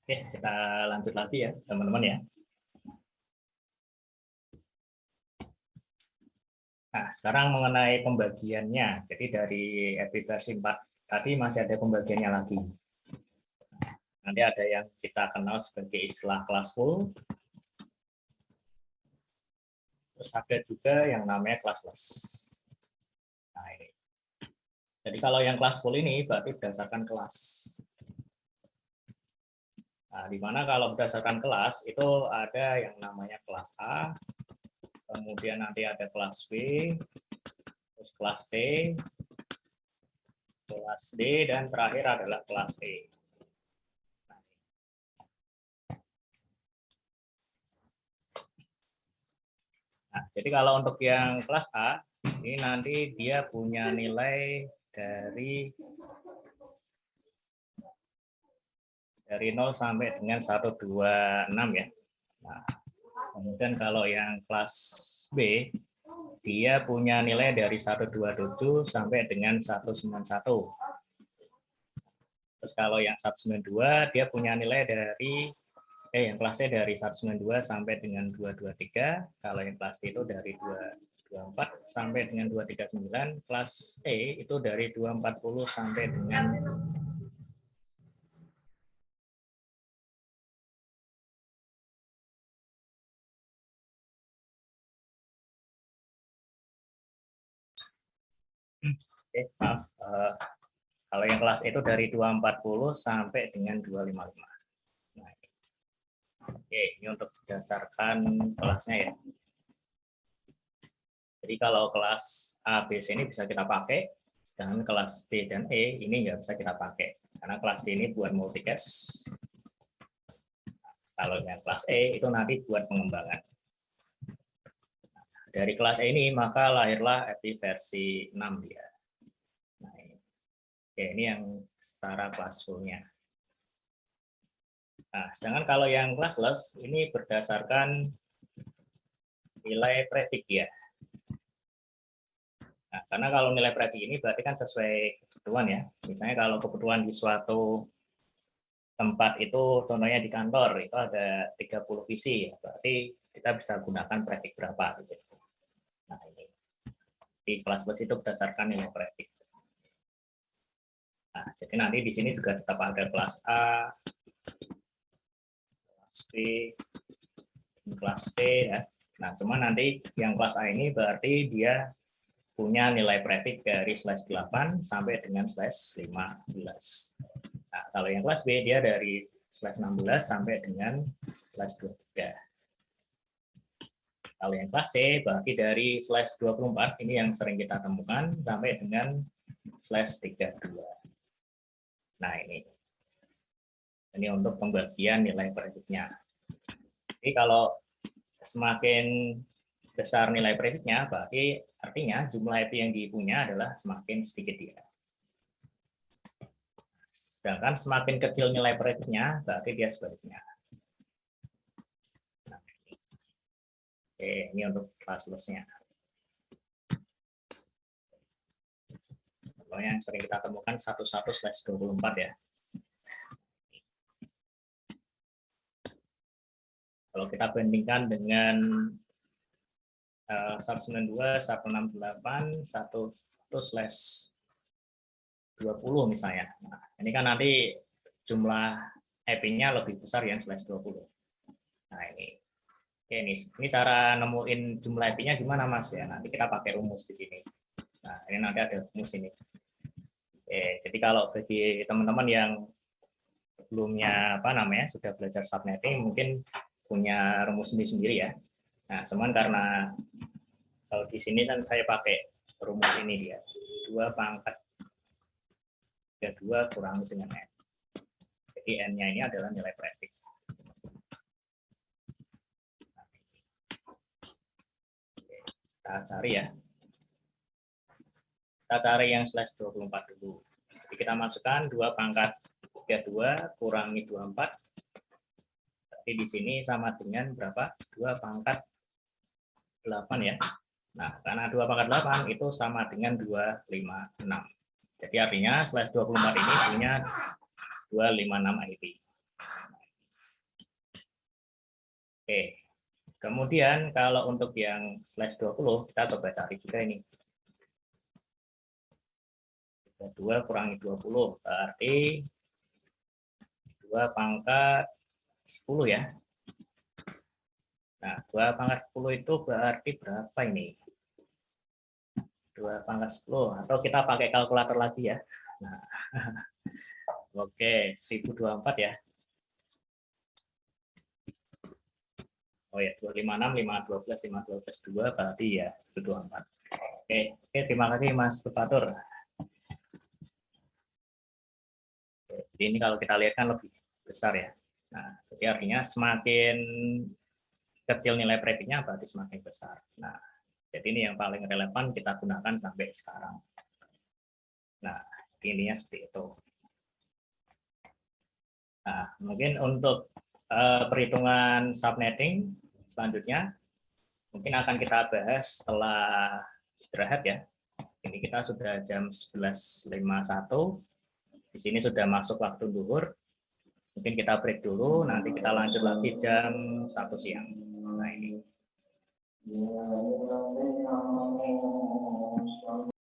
Oke, kita lanjut lagi ya teman-teman ya. Nah, sekarang mengenai pembagiannya. Jadi dari aplikasi 4 tadi masih ada pembagiannya lagi. Nanti ada yang kita kenal sebagai istilah kelas full. Terus ada juga yang namanya classless. Nah, ini. Jadi kalau yang kelas full ini berarti berdasarkan kelas. Nah, di mana kalau berdasarkan kelas itu ada yang namanya kelas A, kemudian nanti ada kelas B, terus kelas C, kelas D, dan terakhir adalah kelas E. Nah, jadi kalau untuk yang kelas A, ini nanti dia punya nilai dari 0 sampai dengan 126 ya. Nah, kemudian kalau yang kelas B, dia punya nilai dari 127 sampai dengan 191. Terus kalau yang 192, dia punya nilai dari yang kelas C dari 192 sampai dengan 223, kalau yang kelas D itu dari 224 sampai dengan 239, kelas E itu dari 240 sampai dengan Oke, maaf. Kalau yang kelas E itu dari 240 sampai dengan 255. Nah, oke, ini untuk berdasarkan kelasnya ya. Jadi kalau kelas A, B, C ini bisa kita pakai, sedangkan kelas D dan E ini nggak bisa kita pakai. Karena kelas D ini buat multicast. Kalau yang kelas E itu nanti buat pengembangan. Dari kelas E ini maka lahirlah EPI versi 6 dia. Nah, ini yang secara kelas full-nya. Nah, sedangkan kalau yang classless ini berdasarkan nilai predik ya. Nah, karena kalau nilai predik ini berarti kan sesuai kebutuhan ya. Misalnya kalau kebutuhan di suatu tempat itu contohnya di kantor itu ada 30 visi, berarti kita bisa gunakan predik berapa gitu. Nah, ini di classless itu berdasarkan nilai predik. Nah, jadi nanti di sini juga tetap ada kelas A, kelas B, kelas C ya. Nah, semua nanti yang kelas A ini berarti dia punya nilai predik dari /8 sampai dengan /15. Nah, kalau yang kelas B dia dari /16 sampai dengan /23. Kalau yang kelas C berarti dari /24 ini yang sering kita temukan sampai dengan /32. Nah, ini untuk pembagian nilai prediknya. Jadi kalau semakin besar nilai prediknya, berarti artinya jumlah IP yang dipunya adalah semakin sedikit dia. Sedangkan semakin kecil nilai prediknya, berarti dia sebaliknya. Nah, oke, ini untuk classless-nya. Kalau yang sering kita temukan 11/24 ya. Kalau kita bandingkan dengan 192, 168, 1/20 misalnya. Nah, ini kan nanti jumlah IP-nya lebih besar yang /20. Nah, ini. Oke, ini cara nemuin jumlah IP-nya gimana, Mas? Ya, nanti kita pakai rumus di sini. Nah, ini nanti ada rumus ini. Oke, jadi kalau bagi teman-teman yang sebelumnya sudah belajar subnetting, mungkin punya rumus sendiri ya. Nah, cuman karena kalau di sini kan saya pakai rumus ini dia 2 pangkat 32 kurang dengan n. Jadi n-nya ini adalah nilai predik. Kita cari ya. Kita cari yang /24 dulu. Jadi kita masukkan 2 pangkat 32 kurangi 24. Tapi di sini sama dengan berapa? 2 pangkat 8 ya. Nah, karena 2 pangkat 8 itu sama dengan 256. Jadi artinya /24 ini punya 256 IP. Oke. Kemudian kalau untuk yang /20 kita coba cari juga ini. 2 kurangi 20 berarti 2 pangkat 10 ya. Nah, 2 pangkat 10 itu berarti berapa ini? 2 pangkat 10 atau kita pakai kalkulator lagi ya. Nah, oke, 1024 ya. Oh ya, 256, 512, 512, 2 berarti ya 1024. Oke, terima kasih Mas Tufatur. Jadi ini kalau kita lihat kan lebih besar ya. Nah, jadi artinya semakin kecil nilai prediknya berarti semakin besar. Nah, jadi ini yang paling relevan kita gunakan sampai sekarang. Nah, ininya seperti itu. Nah, mungkin untuk perhitungan subnetting selanjutnya mungkin akan kita bahas setelah istirahat ya. Ini kita sudah jam 11.51. Di sini sudah masuk waktu zuhur. Mungkin kita break dulu, nanti kita lanjut lagi jam 1 siang. Nah, ini.